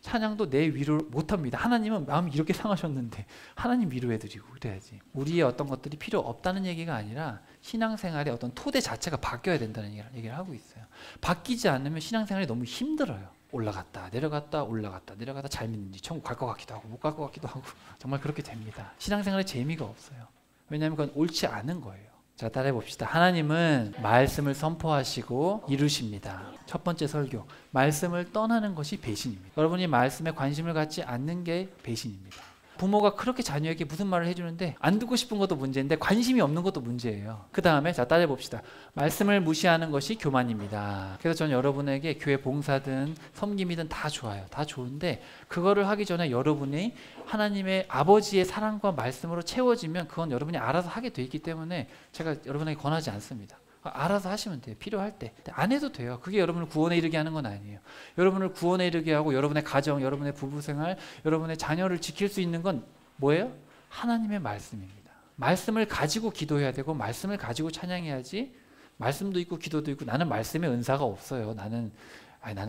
찬양도 내 위로 못합니다. 하나님은 마음이 이렇게 상하셨는데 하나님 위로해드리고 그래야지. 우리의 어떤 것들이 필요 없다는 얘기가 아니라 신앙생활의 어떤 토대 자체가 바뀌어야 된다는 얘기를 하고 있어요. 바뀌지 않으면 신앙생활이 너무 힘들어요. 올라갔다 내려갔다 올라갔다 내려갔다 잘 믿는지 천국 갈 것 같기도 하고 못 갈 것 같기도 하고 정말 그렇게 됩니다. 신앙생활에 재미가 없어요. 왜냐하면 그건 옳지 않은 거예요. 자, 따라해 봅시다. 하나님은 말씀을 선포하시고 이루십니다. 첫 번째 설교, 말씀을 떠나는 것이 배신입니다. 여러분이 말씀에 관심을 갖지 않는 게 배신입니다. 부모가 그렇게 자녀에게 무슨 말을 해주는데 안 듣고 싶은 것도 문제인데 관심이 없는 것도 문제예요. 그 다음에 자, 따라해 봅시다. 말씀을 무시하는 것이 교만입니다. 그래서 저는 여러분에게 교회 봉사든 섬김이든 다 좋아요. 다 좋은데 그거를 하기 전에 여러분이 하나님의 아버지의 사랑과 말씀으로 채워지면 그건 여러분이 알아서 하게 돼 있기 때문에 제가 여러분에게 권하지 않습니다. 알아서 하시면 돼요. 필요할 때. 안 해도 돼요. 그게 여러분을 구원에 이르게 하는 건 아니에요. 여러분을 구원에 이르게 하고 여러분의 가정, 여러분의 부부생활, 여러분의 자녀를 지킬 수 있는 건 뭐예요? 하나님의 말씀입니다. 말씀을 가지고 기도해야 되고 말씀을 가지고 찬양해야지. 말씀도 있고 기도도 있고 나는 말씀의 은사가 없어요. 나는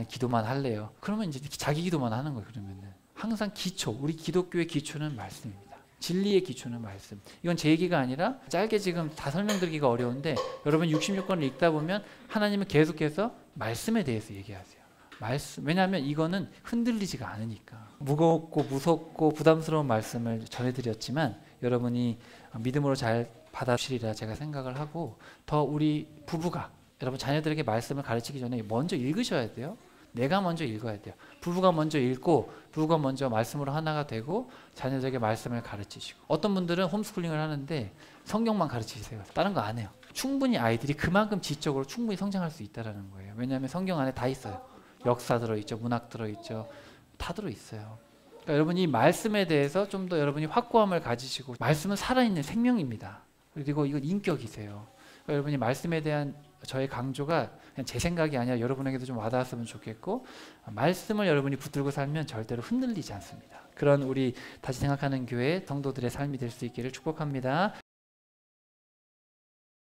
기도만 할래요. 그러면 이제 자기 기도만 하는 거예요. 그러면은 항상 기초, 우리 기독교의 기초는 말씀입니다. 진리의 기초는 말씀. 이건 제 얘기가 아니라 짧게 지금 다 설명드리기가 어려운데 여러분 66권을 읽다 보면 하나님은 계속해서 말씀에 대해서 얘기하세요. 말씀. 왜냐하면 이거는 흔들리지가 않으니까. 무겁고 무섭고 부담스러운 말씀을 전해드렸지만 여러분이 믿음으로 잘 받아주시리라 제가 생각을 하고 더 우리 부부가 여러분 자녀들에게 말씀을 가르치기 전에 먼저 읽으셔야 돼요. 내가 먼저 읽어야 돼요. 부부가 먼저 읽고 부부가 먼저 말씀으로 하나가 되고 자녀들에게 말씀을 가르치시고 어떤 분들은 홈스쿨링을 하는데 성경만 가르치세요. 다른 거 안 해요. 충분히 아이들이 그만큼 지적으로 충분히 성장할 수 있다는 거예요. 왜냐하면 성경 안에 다 있어요. 역사 들어있죠. 문학 들어있죠. 다 들어있어요. 그러니까 여러분이 말씀에 대해서 좀 더 여러분이 확고함을 가지시고 말씀은 살아있는 생명입니다. 그리고 이건 인격이세요. 그러니까 여러분이 말씀에 대한 저의 강조가 그냥 제 생각이 아니라 여러분에게도 좀 와닿았으면 좋겠고 말씀을 여러분이 붙들고 살면 절대로 흔들리지 않습니다. 그런 우리 다시 생각하는 교회 성도들의 삶이 될 수 있기를 축복합니다.